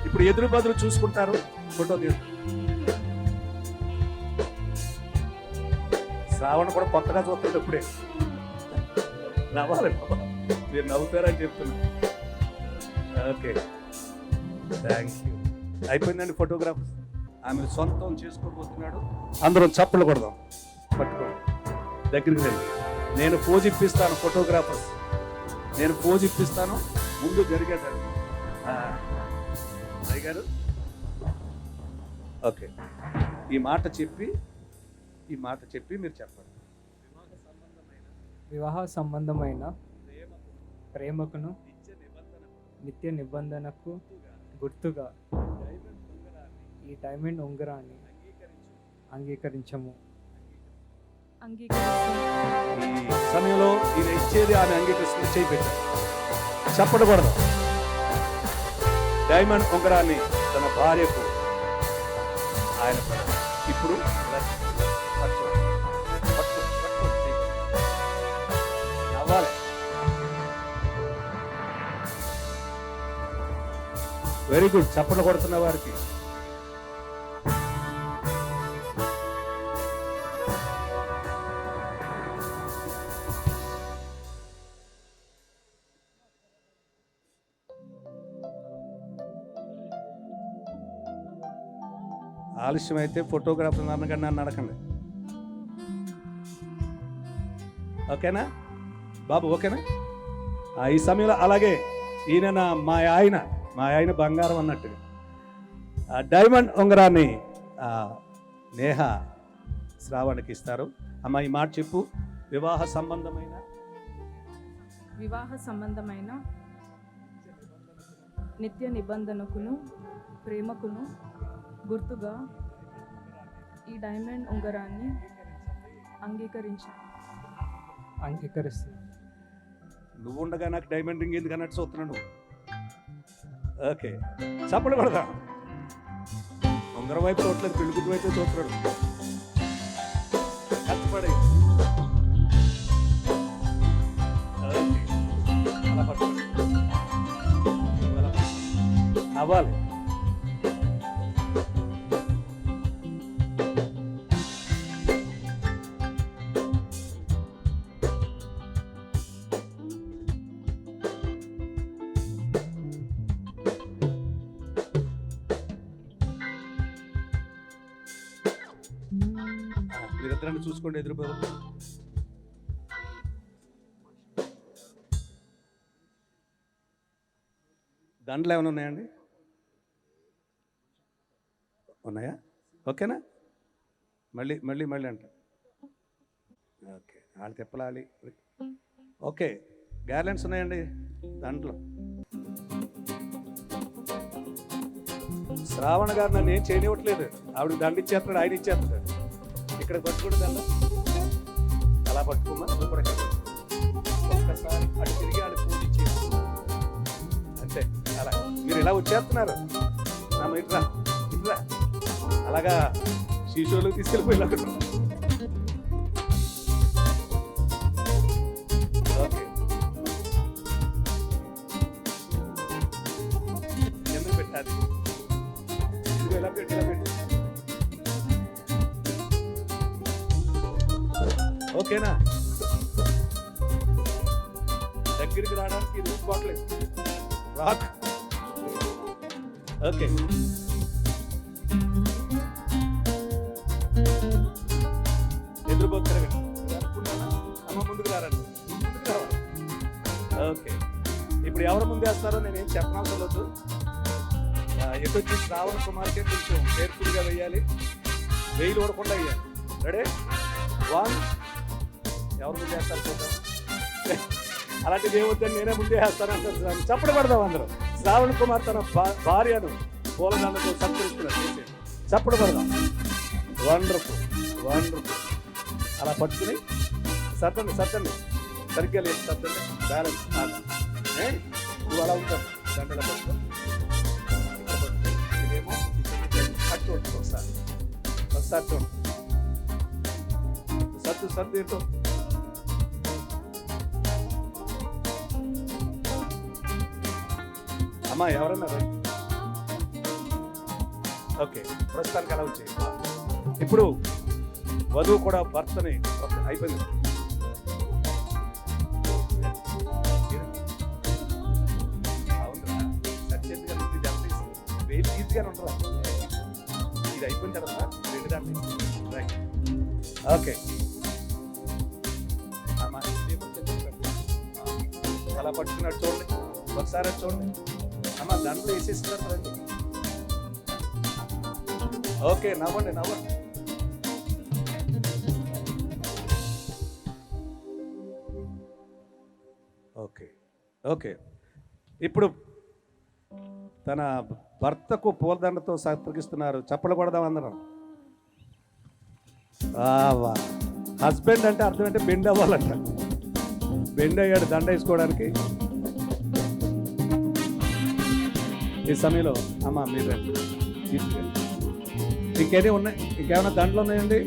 ఇప్పుడు ఎదురు బదులు చూసుకుంటారు. ఫోటో తీస్తారు. శ్రావణ కూడా కొత్తగా చూస్తుంటే ఇప్పుడే నవ్వాలి. మీరు నవ్వుతారని చెప్తున్నా. Okay, thank you. అయిపోయిందండి ఫోటోగ్రాఫర్స్. ఆమె సొంతం చేసుకోబోతున్నాడు. అందరం చప్పలు కొడదాం. పట్టుకోండి, దగ్గరికి రండి. నేను పోజ్ ఇప్పిస్తాను. ఫోటోగ్రాఫర్స్, నేను పోజ్ ఇప్పిస్తాను. ముందు జరిగేదాన్ని గారు. ఓకే, ఈ మాట చెప్పి మీరు చెప్పండి. వివాహ సంబంధమైన ప్రేమకును నిత్య నిబంధనకు గుర్తుగా ఈ డైమండ్ ఉంగరాన్ని అంగీకరించము. ఈ సమయంలో ఈయన ఇచ్చేది ఆమె అంగీకరిస్తుంది. చేయి పెట్టారు. చెప్పకూడదు. డైమండ్ ఉంగరాన్ని తన భార్యకు ఆయన ఇప్పుడు నవ్వాలి. Very good. చప్పట్లు కొడుతున్న వారికి ఆలస్యం అయితే ఫోటోగ్రాఫర్ నన్నగండి, నన్ను అడగండి. ఓకేనా బాబు? ఓకేనా? ఈ సమయంలో అలాగే ఈయన మా ఆయన బంగారం అన్నట్టుగా డైమండ్ ఉంగరాన్ని నేహ శ్రావణ్కి ఇస్తారు. అమ్మ ఈ మాట చెప్పు. వివాహ సంబంధమైన నిత్య నిబంధనకును ప్రేమకును గుర్తుగా ఈ డైమండ్ ఉంగరాన్ని అంగీకరిస్తాను. నువ్వు ఉండగా నాకు డైమండ్ రింగ్ ఎందుకు అన్నట్టు చూస్తున్నాను. ఓకే, చప్పలు కొడదా. ఉంగరం వైపు చూడలేదు, పెళ్ళిగుడ్డు వైపు చూస్తున్నాడు. కష్టపడి అవ్వాలి. మీరిద్దరిని చూసుకోండి. ఎదురు బదులు దండలు ఏమైనా ఉన్నాయండి? ఉన్నాయా? ఓకేనా? మళ్ళీ మళ్ళీ మళ్ళీ అంట. ఓకే, వాళ్ళు తిప్పలాలి. ఓకే, గ్యార్లెండ్స్ ఉన్నాయండి దండలు. శ్రావణ గారు నన్ను ఏం చేయనివ్వట్లేదు. ఆవిడ దండ ఇచ్చేస్తున్నాడు, ఆయన ఇచ్చేస్తున్నాడు. ఇక్కడ పట్టుకుంటే దండ అలా పట్టుకోమా. ఇప్పుడు ఒక్కసారి అటు తిరిగి ఆడు పూజ ఇచ్చేసి అంతే. అలా మీరు ఇలా వచ్చేస్తున్నారు. ఇట్రా ఇట్రా అలాగా శిశువులు తీసుకెళ్ళిపోయి ఓకే, ఎందుకు పెట్టాలి? ఇలా పెట్టి ఇలా పెట్టి ఓకేనా? దగ్గరికి రావడానికి రూపుకోవట్లేదు. రాక్. ఓకే, ఎదురుపోతారు అమ్మ, ముందుకు రారండి, ముందుకు రావాలి. ఓకే, ఇప్పుడు ఎవరు ముందు వేస్తారో నేనేం చెప్పనవసరం లేదు. ఎటు వచ్చి శ్రావణ కుమార్కే కొంచెం కేర్ఫుల్గా వేయాలి, వెయిల్ ఓడకుండా వేయాలి. రెడీ? 1. ఎవరు ముందు వేస్తారు చూద్దాం. అలాంటిది ఏమొద్దని నేనే ముందే వేస్తాను అంటారు. చప్పటి పడదాం అందరూ. శ్రావణ్ కుమార్ తన భార్యను పూలదండతో సత్కరిస్తున్నారు. చప్పటి పడదాం. Wonderful, wonderful. అలా పట్టుకుని సర్దండి, సర్దండి, సరిగ్గా లేదు, సర్దండి, బ్యాలెన్స్. నువ్వు అలా ఉంటావు దండల పట్టుకో. ఇదేమో అట్టు ఉంటుంది. ఒకసారి ఒకసారి చూడండి. సర్దు సర్దు ఏంటో. అమ్మా ఎవరన్నా రండి. ఓకే, ప్రస్తుతానికి అలా వచ్చాయి. ఇప్పుడు వధువు కూడా భర్తని అయిపోయింది. అవునరా, సత్యంగా వెయిట్ ఈజీగా ఉండరా. ఇది అయిపోయిన తర్వాత 2 దాంట్లో రైట్. ఓకే అమ్మా, అలా పట్టుకున్నాడు చూడండి. ఒకసారి చూడండి అమ్మ, దండలు వేసేస్తున్నారు రండి. ఓకే, నవ్వండి నవ్వండి. ఓకే ఓకే, ఇప్పుడు తన భర్తకు పూలదండతో సత్కరిస్తున్నారు. చప్పలు కొడదాం అందరం. హస్బెండ్ అంటే అర్థం అంటే బెండ్ అవ్వాలంట. బెండ్ అయ్యాడు దండ వేసుకోవడానికి. ఈ సమయంలో అమ్మ మీరు రండి, తీసుకెళ్ళి. ఇంకేమీ ఉన్నాయి? ఇంకేమైనా దండలు ఉన్నాయండి?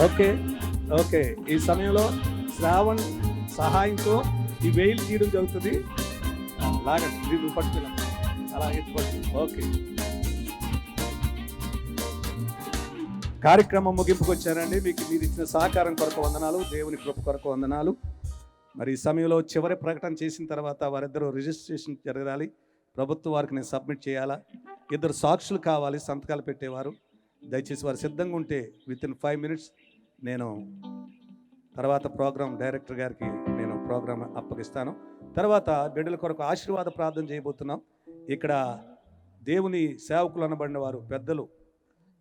ఓకే ఓకే, ఈ సమయంలో శ్రావణ్ సహాయంతో ఈ వెయిల్ తీయడం జరుగుతుంది. లాగండి, మీరు పట్టుకున్నాం అలా ఎత్తు పట్టు. ఓకే, కార్యక్రమం ముగింపుకు వచ్చారండి. మీకు మీరు ఇచ్చిన సహకారం కొరకు వందనాలు, దేవుని కృప కొరకు వందనాలు. మరి ఈ సమయంలో చివరి ప్రకటన చేసిన తర్వాత వారిద్దరూ రిజిస్ట్రేషన్ జరగాలి. ప్రభుత్వం వారికి నేను సబ్మిట్ చేయాలా. 2 సాక్షులు కావాలి, సంతకాలు పెట్టేవారు. దయచేసి వారు సిద్ధంగా ఉంటే వితిన్ 5 minutes నేను తర్వాత ప్రోగ్రామ్ డైరెక్టర్ గారికి నేను ప్రోగ్రామ్ అప్పగిస్తాను. తర్వాత బిడ్డల కొరకు ఆశీర్వాద ప్రార్థన చేయబోతున్నాం. ఇక్కడ దేవుని సేవకులు అనబడిన వారు పెద్దలు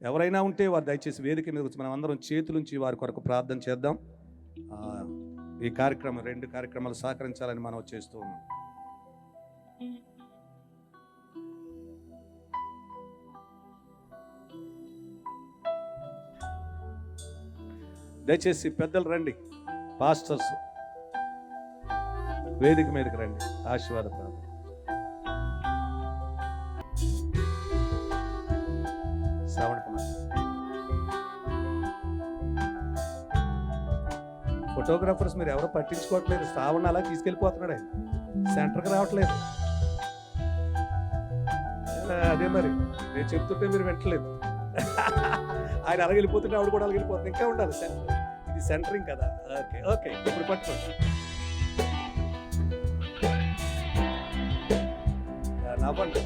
ఎవరైనా ఉంటే వారు దయచేసి వేదిక మీద వచ్చి మనం అందరం చేతులుంచి వారి కొరకు ప్రార్థన చేద్దాం. ఈ కార్యక్రమం 2 కార్యక్రమాలు సహకరించాలని మనం చేస్తూ ఉన్నాం. దయచేసి పెద్దలు రండి, పాస్టర్స్ వేదిక మీదకి రండి. ఆశీర్వాద ప్రార్థన. శ్రావణ్ కుమార్ ఫోటోగ్రాఫర్స్ మీరు ఎవరో పట్టించుకోవట్లేదు. శ్రావణ్ అలా తీసుకెళ్ళిపోతున్నాడు, ఆయన సెంటర్కి రావట్లేదు. అదే మరి నేను చెప్తుంటే మీరు వింటలేదు. ఆయన అలాగ వెళ్ళిపోతుంటే ఆవిడ కూడా అలాగ వెళ్ళిపోతుంది. ఇంకా ఉండాలి సెంటర్, ఇది సెంటరింగ్ కదా. ఓకే ఓకే, ఇప్పుడు పట్టుకోండి. నవ్వండి.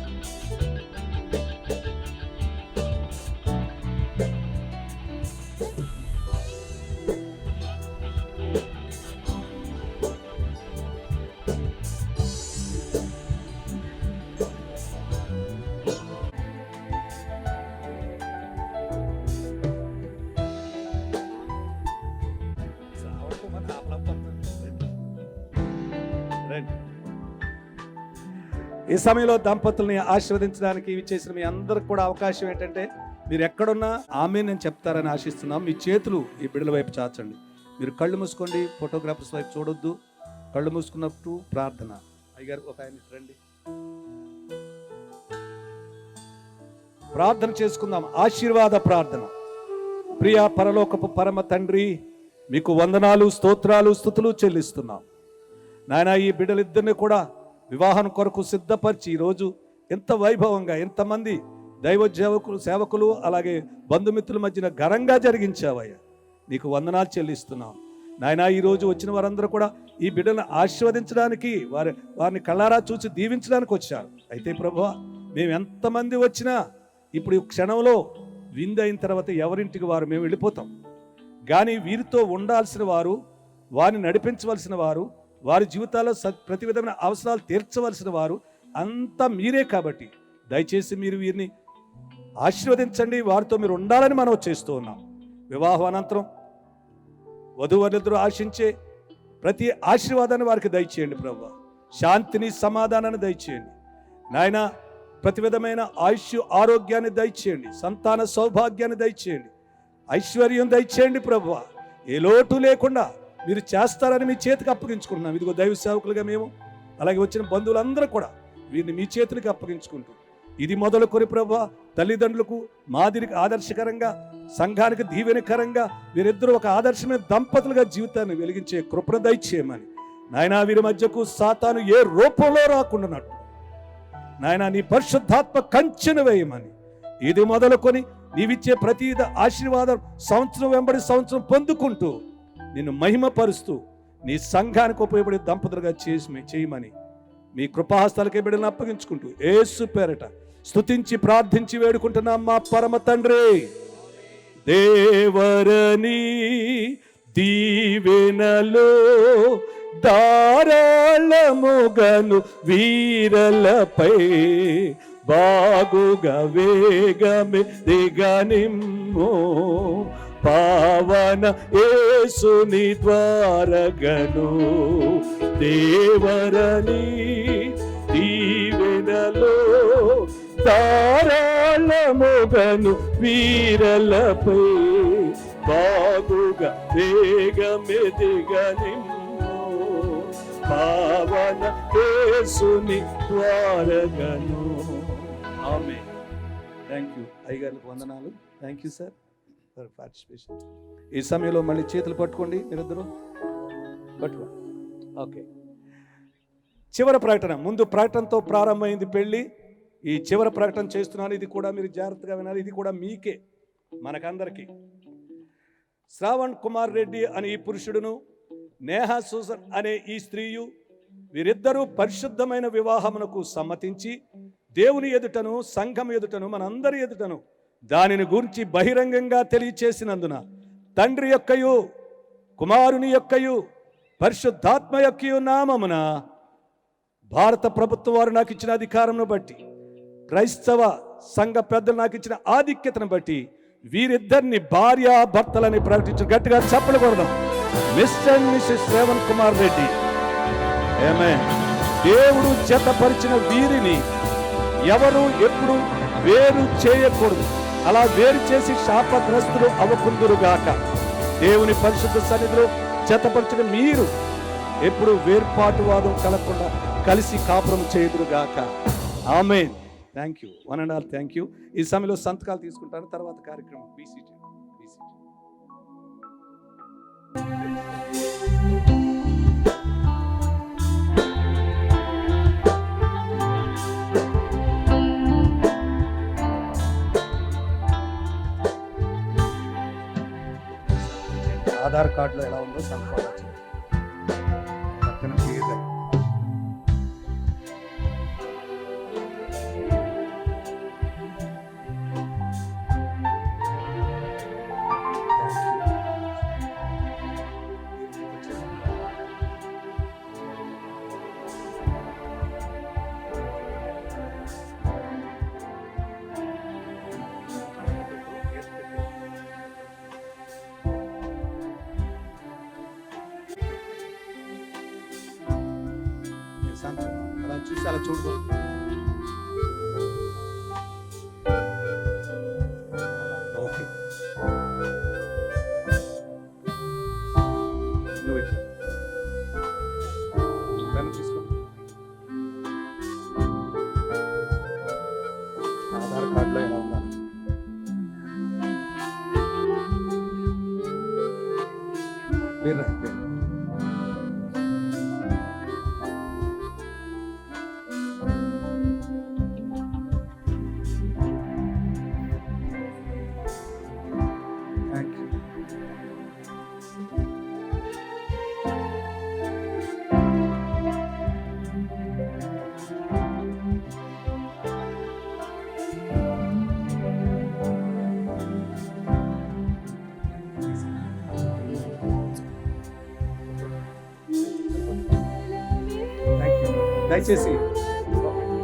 ఈ సమయంలో దంపతుల్ని ఆశీర్వదించడానికి ఇవి చేసిన మీ అందరికి కూడా అవకాశం ఏంటంటే, మీరు ఎక్కడున్నా ఆమె నేను చెప్తారని ఆశిస్తున్నాం. మీ చేతులు ఈ బిడ్డల వైపు చాచండి. మీరు కళ్ళు మూసుకోండి, ఫోటోగ్రాఫర్స్ వైపు చూడొద్దు. కళ్ళు మూసుకున్నప్పుడు ప్రార్థన. అయ్యగారు ఒక ఆయన రండి, ప్రార్థన చేసుకుందాం. ఆశీర్వాద ప్రార్థన. ప్రియ పరలోకపు పరమ తండ్రి, మీకు వందనాలు, స్తోత్రాలు, స్తుతులు చెల్లిస్తున్నాం నాయన. ఈ బిడ్డలిద్దరిని కూడా వివాహం కొరకు సిద్ధపరిచి ఈరోజు ఎంత వైభవంగా, ఎంతమంది దైవ సేవకులు అలాగే బంధుమిత్రుల మధ్యన ఘనంగా జరిగించావయ్యా. నీకు వందనాలు చెల్లిస్తున్నాం నాయన. ఈరోజు వచ్చిన వారందరూ కూడా ఈ బిడ్డలను ఆశీర్వదించడానికి, వారిని కళ్ళారా చూసి దీవించడానికి వచ్చారు. అయితే ప్రభువా, మేము ఎంతమంది వచ్చినా ఇప్పుడు ఈ క్షణంలో విందైన తర్వాత ఎవరింటికి వారు మేము వెళ్ళిపోతాం. కానీ వీరితో ఉండాల్సిన వారు, వారిని నడిపించవలసిన వారు, వారి జీవితాల్లో ప్రతి విధమైన అవసరాలు తీర్చవలసిన వారు అంతా మీరే. కాబట్టి దయచేసి మీరు వీరిని ఆశీర్వదించండి, వారితో మీరు ఉండాలని మనం చేస్తూ ఉన్నాం. వివాహం అనంతరం వధూవరులిద్దరూ ఆశించే ప్రతి ఆశీర్వాదాన్ని వారికి దయచేయండి ప్రభువా. శాంతిని, సమాధానాన్ని దయచేయండి నాయన. ప్రతి విధమైన ఆయుష్, ఆరోగ్యాన్ని దయచేయండి, సంతాన సౌభాగ్యాన్ని దయచేయండి, ఐశ్వర్యం దయచేయండి ప్రభువా. ఏ లోటు లేకుండా మీరు చేస్తారని మీ చేతికి అప్పగించుకుంటున్నాం. ఇదిగో దైవ సేవకులుగా మేము, అలాగే వచ్చిన బంధువులందరూ కూడా వీరిని మీ చేతులకి అప్పగించుకుంటూ, ఇది మొదలుకొని ప్రభువా తల్లిదండ్రులకు మాదిరికి ఆదర్శకరంగా, సంఘానికి దీవెనకరంగా వీరిద్దరూ ఒక ఆదర్శమైన దంపతులుగా జీవితాన్ని వెలిగించే కృపను దయచేయమని నాయన. వీరి మధ్యకు సాతాను ఏ రూపంలో రాకుండానట్టు నాయన నీ పరిశుద్ధాత్మ కంచెను వేయమని, ఇది మొదలుకొని నీవిచ్చే ప్రతి ఆశీర్వాదం సంవత్సరం వెంబడి సంవత్సరం పొందుకుంటూ నిన్ను మహిమపరుస్తూ నీ సంఘానికి ఉపయోగపడే దంపతులుగా చేయమని మీ కృపాహస్తాలకే బిడ్డలను అప్పగించుకుంటూ యేసు పేరట స్తుతించి ప్రార్థించి వేడుకుంటున్నాం మా పరమ తండ్రి. దేవరని దీవెనలో ధారాళముగను వీరలపై బాగుగా వేగమే దిగనిమ్ము, పావన యేసుని ద్వారగను. దేవరని దీవెనలో ధారాళముగను వీరలపై బాగుగా వేగమే దిగనిమ్ము, పావన యేసుని ద్వారగను. ఆమేన్. థ్యాంక్ యూ అయ్యగారికి వందనాలు. Thank you sir for participation. ఈ సమయంలో మళ్ళీ చేతులు పట్టుకోండి, మీరిద్దరూ పట్టుకోండి. ఓకే, చివరి ప్రకటన. ముందు ప్రకటనతో ప్రారంభమైంది పెళ్ళి. ఈ చివరి ప్రకటన చేస్తున్నాను, ఇది కూడా మీరు జాగ్రత్తగా వినాలి. ఇది కూడా మీకే, మనకందరికీ. శ్రావణ్ కుమార్ రెడ్డి అనే ఈ పురుషుడును, నేహా సూసన్ అనే ఈ స్త్రీయు, వీరిద్దరూ పరిశుద్ధమైన వివాహమునకు సమ్మతించి దేవుని ఎదుటను, సంఘం ఎదుటను, మనందరి ఎదుటను దానిని గురించి బహిరంగంగా తెలియచేసినందున తండ్రి యొక్కయు కుమారుని యొక్కయు పరిశుద్ధాత్మ యొక్కయు నామమున భారత ప్రభుత్వం వారు నాకు ఇచ్చిన అధికారంను బట్టి, క్రైస్తవ సంఘ పెద్దలు నాకు ఇచ్చిన ఆధిక్యతను బట్టి వీరిద్దరిని భార్యాభర్తలని ప్రకటించిన. గట్టిగా చప్పలు కొడదాం. Mister and missus Shravan Kumar Reddy. Amen. దేవుడు జతపరిచిన వీరిని ఎవరు ఎప్పుడు వేరు చేయకూడదు. అలా వేరు చేసి శాపగ్రస్తులు అవ్వకుందురుగాక. దేవుని పరిశుద్ధ సన్నిధిలో జతపరిచిన మీరు ఎప్పుడు వేర్పాటువాదం కలగకుండా కలిసి కాపురం చేయుదురుగాక. Amen. Thank you, one and all thank you. ఈ సమయంలో సంతకాలు తీసుకుంటాను, తర్వాత కార్యక్రమం. బీసీటీ ఆధార్ కార్డులో ఎలా ఉందో సంతకాలు పక్కన క్లియర్గా. అలా చూసి అలా చూడు. కార్డులో ఎలా ఉన్నారు? మీరు రండి. Thank you. Thank you. దయచేసి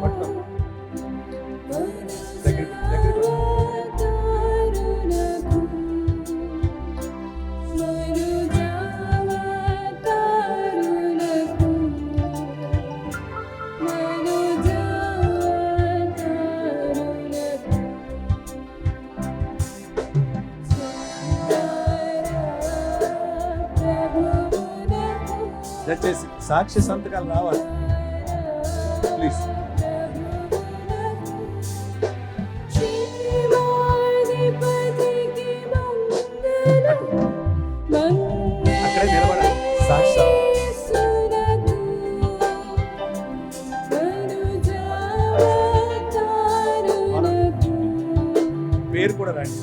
పట్టుకో. దగ్గరికి దయచేసి సాక్షి సంతకాలు రావాలి ప్లీజ్. అక్కడే నిలబడాలి సాక్షి. పేరు కూడా రండి.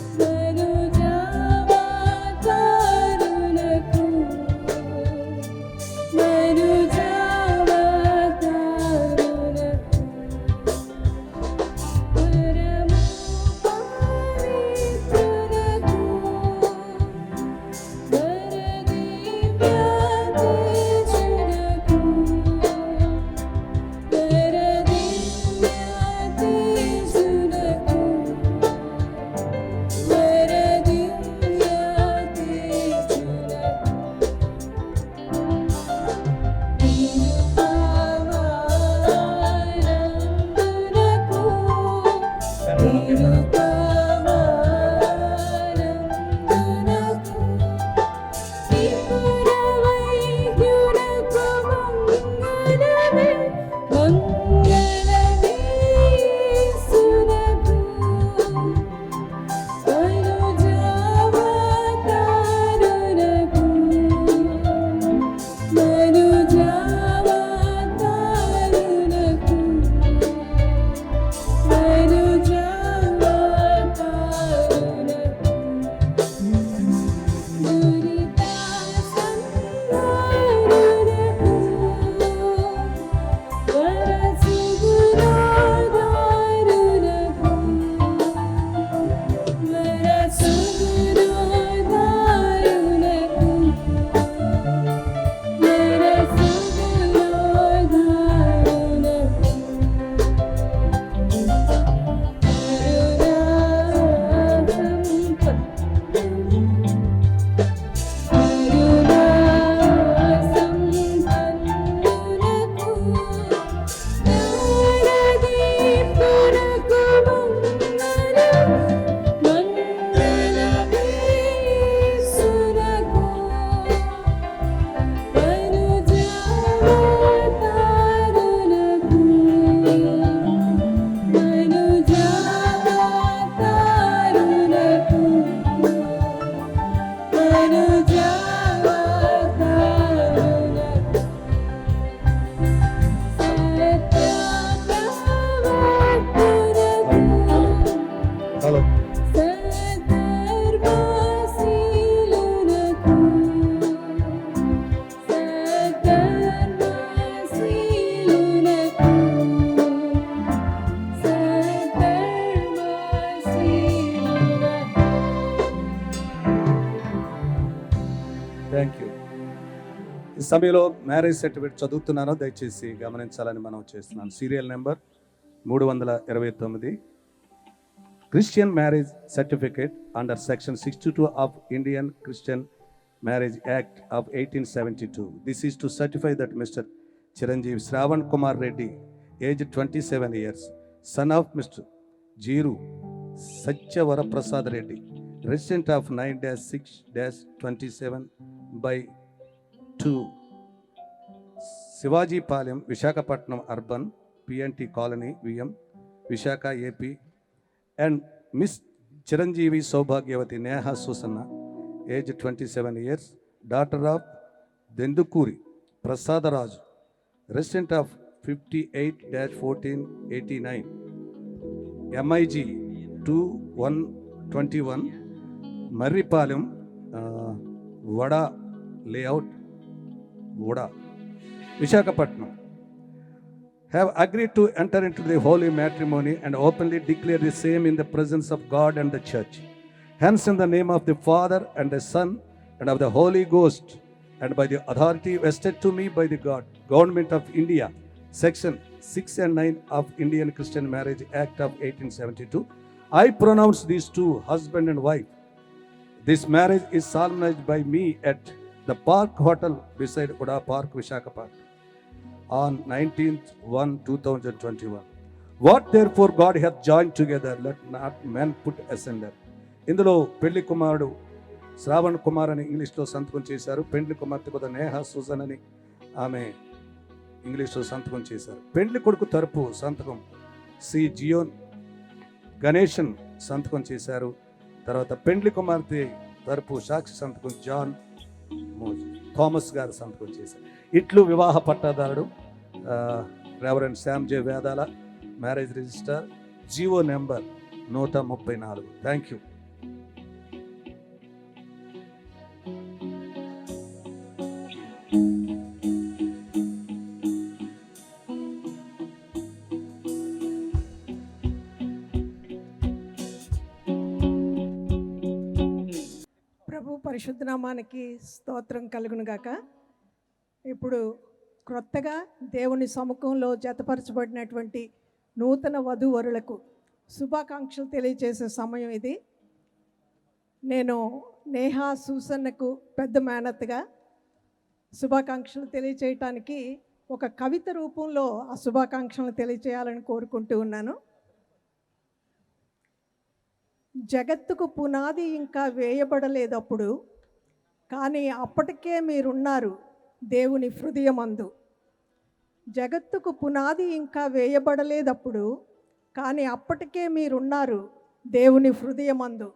Thank you. ఈ సమయంలో మ్యారేజ్ సర్టిఫికేట్ చదువుతున్నానో దయచేసి గమనించాలని మనం చేస్తున్నాను. Serial number 329, Christian marriage certificate under section 62 of Indian Christian marriage act of 1872. This is to certify that mister Chiranjeevi Shravan Kumar Reddy, age 27 years, son of Mr. Jeeru Satyavaraprasad Reddy, resident of 9-6-27/2 Shivaji Palyam, Visakhapatnam Urban, PNT Colony, VM, Vishakha, AP, and Miss Chiranjeevi Saubhagyavati Neha Susanna, age 27 years, daughter of Dendukuri Prasadaraj, resident of 58-1489, MIG 2121, Marripalam, Vada Layout, Vada, Vishakhapatnam, have agreed to enter into the holy matrimony and openly declare the same in the presence of God and the church. Hence, in the name of the Father and the Son and of the Holy Ghost, and by the authority vested to me by the Government of India, Section 6 and 9 of Indian Christian Marriage Act of 1872, I pronounce these two, husband and wife. This marriage is solemnized by me at the Park Hotel beside Uda Park, Vishakhapatnam, on 19/1/2021. What therefore God hath joined together, let not men put asunder. ఇందులో పెళ్లి కుమారుడు శ్రావణ్ కుమార్ అని ఇంగ్లీష్లో సంతకం చేశారు. పెండ్లి కుమార్తె కూడా నేహా సూజన్ అని ఆమె ఇంగ్లీష్లో సంతకం చేశారు. పెండ్లి కొడుకు తరపు సంతకం సి జియోన్ గణేషన్ సంతకం చేశారు. తర్వాత పెండ్లి కుమార్తె తరపు సాక్షి సంతకం జాన్ థామస్ గారు సంతకం చేశారు. ఇట్లు వివాహ పట్టాదారుడు రెవరెండ్ శామ్ జే వేదాల, marriage register, GO number 134. Thank you. పరిశుద్ధ నామానికి స్తోత్రం కలుగును గాక. ఇప్పుడు క్రొత్తగా దేవుని సముఖంలో జతపరచబడినటువంటి నూతన వధూవరులకు శుభాకాంక్షలు తెలియజేసే సమయం ఇది. నేను నేహా సూసన్నకు పెద్ద మేనత్తుగా శుభాకాంక్షలు తెలియచేయటానికి ఒక కవిత రూపంలో ఆ శుభాకాంక్షలను తెలియచేయాలని కోరుకుంటూ ఉన్నాను. జగత్తుకు పునాది ఇంకా వేయబడలేదప్పుడు, కానీ అప్పటికే మీరున్నారు దేవుని హృదయమందు. జగత్తుకు పునాది ఇంకా వేయబడలేదప్పుడు, కానీ అప్పటికే మీరున్నారు దేవుని హృదయమందు.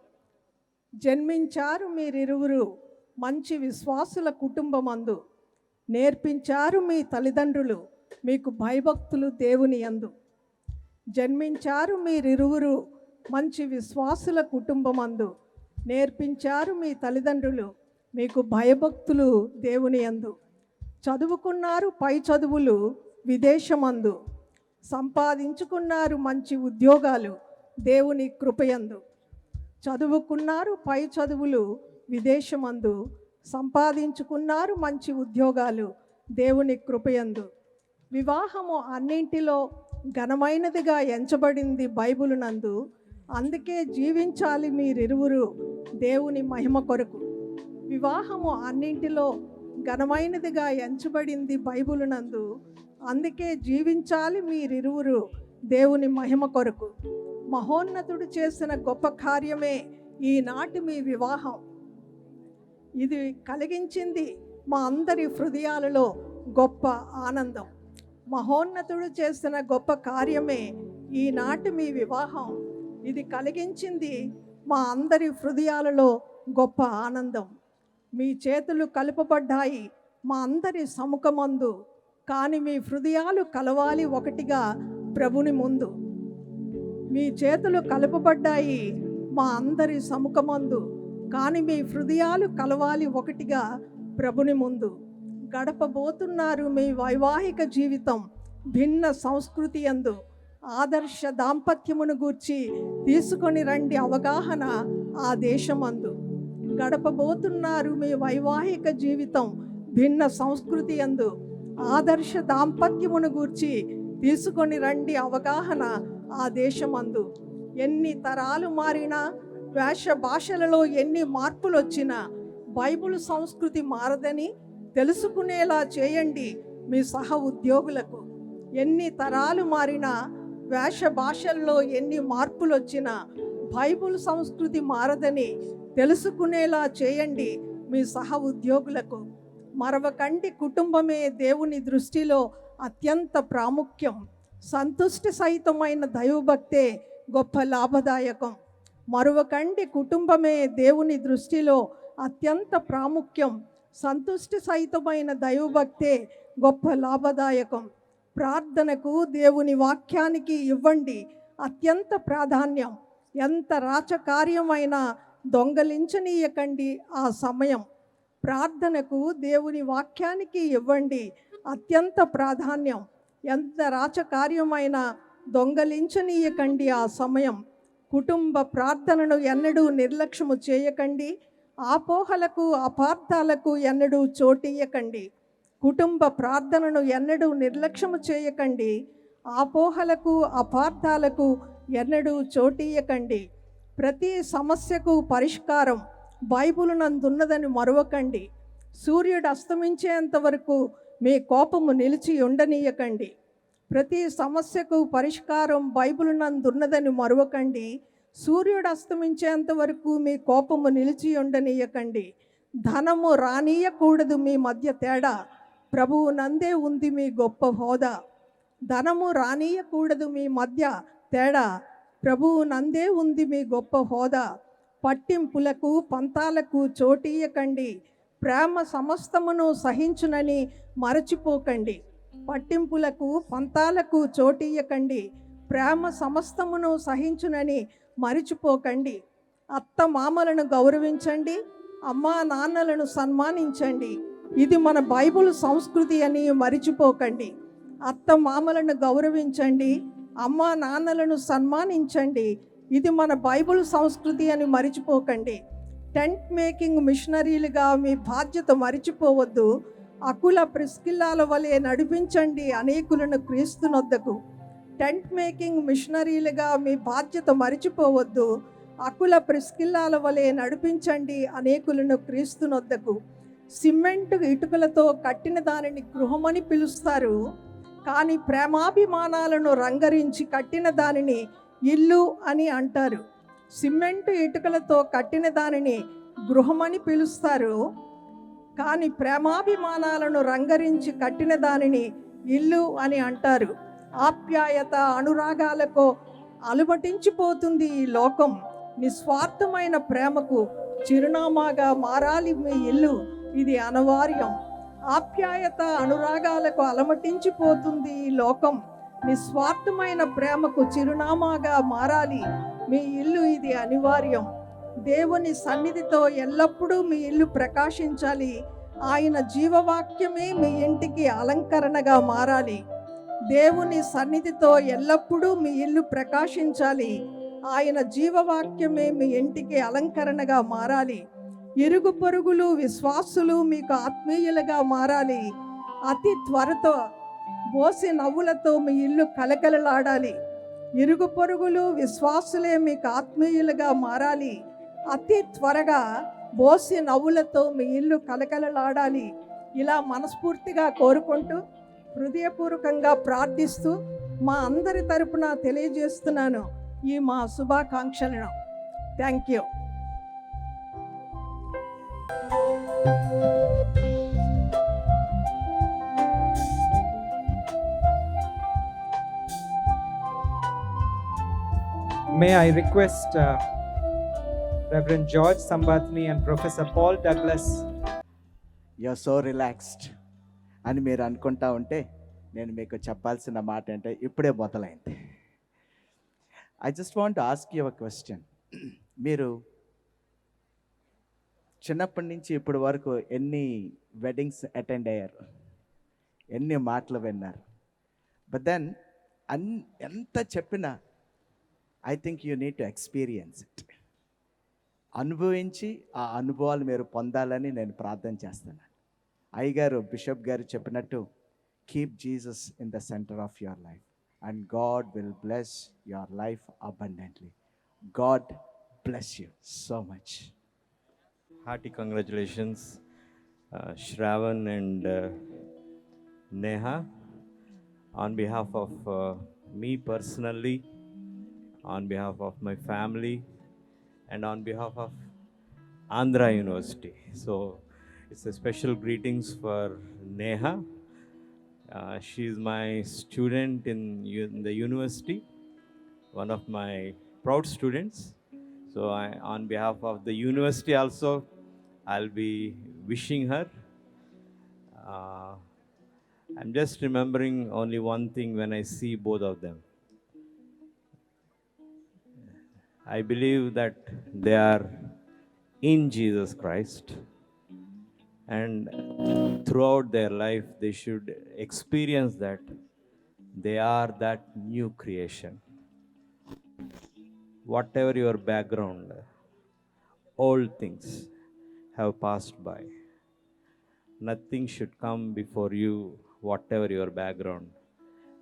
జన్మించారు మీరిరువురు మంచి విశ్వాసుల కుటుంబమందు. నేర్పించారు మీ తల్లిదండ్రులు మీకు భయభక్తులు దేవుని యందు. జన్మించారు మీరిరువురు మంచి విశ్వాసుల కుటుంబమందు. నేర్పించారు మీ తల్లిదండ్రులు మీకు భయభక్తులు దేవుని యందు. చదువుకున్నారు పై చదువులు విదేశమందు. సంపాదించుకున్నారు మంచి ఉద్యోగాలు దేవుని కృపయందు. చదువుకున్నారు పై చదువులు విదేశమందు. సంపాదించుకున్నారు మంచి ఉద్యోగాలు దేవుని కృపయందు. వివాహము అన్నింటిలో ఘనమైనదిగా ఎంచబడింది బైబిలు నందు. అందుకే జీవించాలి మీరిరువురు దేవుని మహిమ కొరకు. వివాహము అన్నింటిలో ఘనమైనదిగా ఎంచబడింది బైబిలు నందు. అందుకే జీవించాలి మీరిరువురు దేవుని మహిమ కొరకు. మహోన్నతుడు చేసిన గొప్ప కార్యమే ఈనాటి మీ వివాహం. ఇది కలిగించింది మా అందరి హృదయాలలో గొప్ప ఆనందం. మహోన్నతుడు చేసిన గొప్ప కార్యమే ఈనాటి మీ వివాహం. ఇది కలిగించింది మా అందరి హృదయాలలో గొప్ప ఆనందం. మీ చేతులు కలుపబడ్డాయి మా అందరి సముఖమందు, కానీ మీ హృదయాలు కలవాలి ఒకటిగా ప్రభుని ముందు. మీ చేతులు కలుపబడ్డాయి మా అందరి సముఖమందు, కానీ మీ హృదయాలు కలవాలి ఒకటిగా ప్రభుని ముందు. గడపబోతున్నారు మీ వైవాహిక జీవితం భిన్న సంస్కృతి యందు. ఆదర్శ దాంపత్యమును గూర్చి తీసుకొని రండి అవగాహన ఆ దేశమందు. గడపబోతున్నారు మీ వైవాహిక జీవితం భిన్న సంస్కృతి యందు. ఆదర్శ దాంపత్యమును గూర్చి తీసుకొని రండి అవగాహన ఆ దేశమందు. ఎన్ని తరాలు మారినా, వేష భాషలలో ఎన్ని మార్పులు వచ్చినా బైబిల్ సంస్కృతి మారదని తెలుసుకునేలా చేయండి మీ సహ ఉద్యోగులకు. ఎన్ని తరాలు మారినా, వేష భాషల్లో ఎన్ని మార్పులు వచ్చినా బైబిల్ సంస్కృతి మారదని తెలుసుకునేలా చేయండి మీ సహ ఉద్యోగులకు. మరవకండి, కుటుంబమే దేవుని దృష్టిలో అత్యంత ప్రాముఖ్యం. సంతుష్టి సహితమైన దైవభక్తే గొప్ప లాభదాయకం. మరొకండి కుటుంబమే దేవుని దృష్టిలో అత్యంత ప్రాముఖ్యం. సంతుష్టి సహితమైన దైవభక్తే గొప్ప లాభదాయకం. ప్రార్థనకు దేవుని వాక్యానికి ఇవ్వండి అత్యంత ప్రాధాన్యం. ఎంత రాచకార్యమైనా దొంగలించనీయకండి ఆ సమయం. ప్రార్థనకు దేవుని వాక్యానికి ఇవ్వండి అత్యంత ప్రాధాన్యం. ఎంత రాచకార్యమైనా దొంగలించనీయకండి ఆ సమయం. కుటుంబ ప్రార్థనను ఎన్నడూ నిర్లక్ష్యము చేయకండి. ఆపోహలకు అపార్థాలకు ఎన్నడూ చోటియ్యకండి. కుటుంబ ప్రార్థనను ఎన్నడూ నిర్లక్ష్యము చేయకండి. ఆపోహలకు అపార్థాలకు ఎన్నడూ చోటియ్యకండి. ప్రతి సమస్యకు పరిష్కారం బైబిలు నందున్నదని మరవకండి. సూర్యుడు అస్తమించేంత వరకు మీ కోపము నిలిచి ఉండనీయకండి. ప్రతి సమస్యకు పరిష్కారం బైబిలు నందున్నదని మరవకండి. సూర్యుడు అస్తమించేంత వరకు మీ కోపము నిలిచి ఉండనీయకండి. ధనము రానీయకూడదు మీ మధ్య తేడా, ప్రభువు నందే ఉంది మీ గొప్ప హోదా. ధనము రానీయకూడదు మీ మధ్య తేడా, ప్రభువు నందే ఉంది మీ గొప్ప హోదా. పట్టింపులకు పంతాలకు చోటీయకండి. ప్రేమ సమస్తమును సహించునని మరచిపోకండి. పట్టింపులకు పంతాలకు చోటీయకండి. ప్రేమ సమస్తమును సహించునని మరిచిపోకండి. అత్త మామలను గౌరవించండి, అమ్మా నాన్నలను సన్మానించండి. ఇది మన బైబిల్ సంస్కృతి అని మరిచిపోకండి. అత్త మామలను గౌరవించండి, అమ్మా నాన్నలను సన్మానించండి. ఇది మన బైబిల్ సంస్కృతి అని మరిచిపోకండి. టెంట్ మేకింగ్ మిషనరీలుగా మీ బాధ్యత మరిచిపోవద్దు. అకుల ప్రిస్కిల్లాల వలె నడిపించండి అనేకులను క్రీస్తునొద్దకు. టెంట్ మేకింగ్ మిషనరీలుగా మీ బాధ్యత మరిచిపోవద్దు. అకుల ప్రిస్కిల్లాల వలె నడిపించండి అనేకులను క్రీస్తునొద్దకు. సిమెంట్ ఇటుకలతో కట్టిన దానిని గృహమని పిలుస్తారు, కానీ ప్రేమాభిమానాలను రంగరించి కట్టిన దానిని ఇల్లు అని అంటారు. సిమెంట్ ఇటుకలతో కట్టిన దానిని గృహమని పిలుస్తారు, కానీ ప్రేమాభిమానాలను రంగరించి కట్టిన దానిని ఇల్లు అని అంటారు. ఆప్యాయత అనురాగాలకు అలమటించిపోతుంది ఈ లోకం. నిస్వార్థమైన ప్రేమకు చిరునామాగా మారాలి మీ ఇల్లు, ఇది అనివార్యం. ఆప్యాయత అనురాగాలకు అలమటించిపోతుంది ఈ లోకం. నిస్వార్థమైన ప్రేమకు చిరునామాగా మారాలి మీ ఇల్లు, ఇది అనివార్యం. దేవుని సన్నిధితో ఎల్లప్పుడూ మీ ఇల్లు ప్రకాశించాలి. ఆయన జీవవాక్యమే మీ ఇంటికి అలంకరణగా మారాలి. దేవుని సన్నిధితో ఎల్లప్పుడూ మీ ఇల్లు ప్రకాశించాలి. ఆయన జీవవాక్యమే మీ ఇంటికి అలంకరణగా మారాలి. ఇరుగు పొరుగులు విశ్వాసులు మీకు ఆత్మీయులుగా మారాలి. అతి త్వరతో బోసి నవ్వులతో మీ ఇల్లు కలకలలాడాలి. ఇరుగు పొరుగులు విశ్వాసులే మీకు ఆత్మీయులుగా మారాలి. అతి త్వరగా బోసి నవ్వులతో మీ ఇల్లు కలకలలాడాలి. ఇలా మనస్ఫూర్తిగా కోరుకుంటూ హృదయపూర్వకంగా ప్రార్థిస్తూ మా అందరి తరపున తెలియజేస్తున్నాను ఈ మా శుభాకాంక్షలను. Thank you. May I request Reverend George Sambatni and Professor Paul Douglas. You're so relaxed అని మీరు అనుకుంటా ఉంటే నేను మీకు చెప్పాల్సిన మాట అంటే ఇప్పుడే మొదలైంది. I just want ask you a question. మీరు చిన్నప్పటి నుంచి ఇప్పటి వరకు ఎన్ని వెడ్డింగ్స్ అటెండ్ అయ్యారు, ఎన్ని మాటలు విన్నారు? బట్ దెన్ ఎంత చెప్పినా I think you need to experience it. అనుభవించి ఆ అనుభవాలు మీరు పొందాలని నేను ప్రార్థన చేస్తున్నాను. అయ్యగారు బిషప్ గారు చెప్పినట్టు keep Jesus in the centre of your life and God will bless your life abundantly. God bless you so much. Hearty congratulations, Shravan and Neha, on behalf of me personally, on behalf of my family, and on behalf of Andhra University. So it's a special greetings for Neha. She is my student in the university, one of my proud students. So on behalf of the university also, I'll be wishing her. I'm just remembering only one thing when I see both of them. I believe that they are in Jesus Christ, and throughout their life they should experience that they are that new creation. Whatever your background, old things have passed by. Nothing should come before you, whatever your background,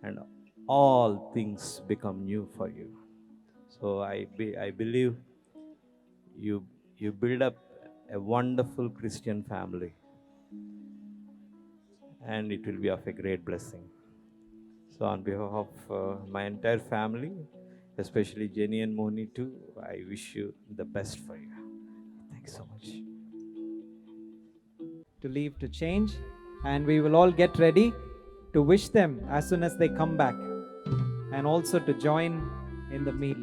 and all things become new for you. So I believe you build up a wonderful Christian family, and it will be of a great blessing. So on behalf of my entire family, especially Jenny and Moni too, I wish you the best for you. Thanks so much. To leave to change, and we will all get ready to wish them as soon as they come back, and also to join in the meal.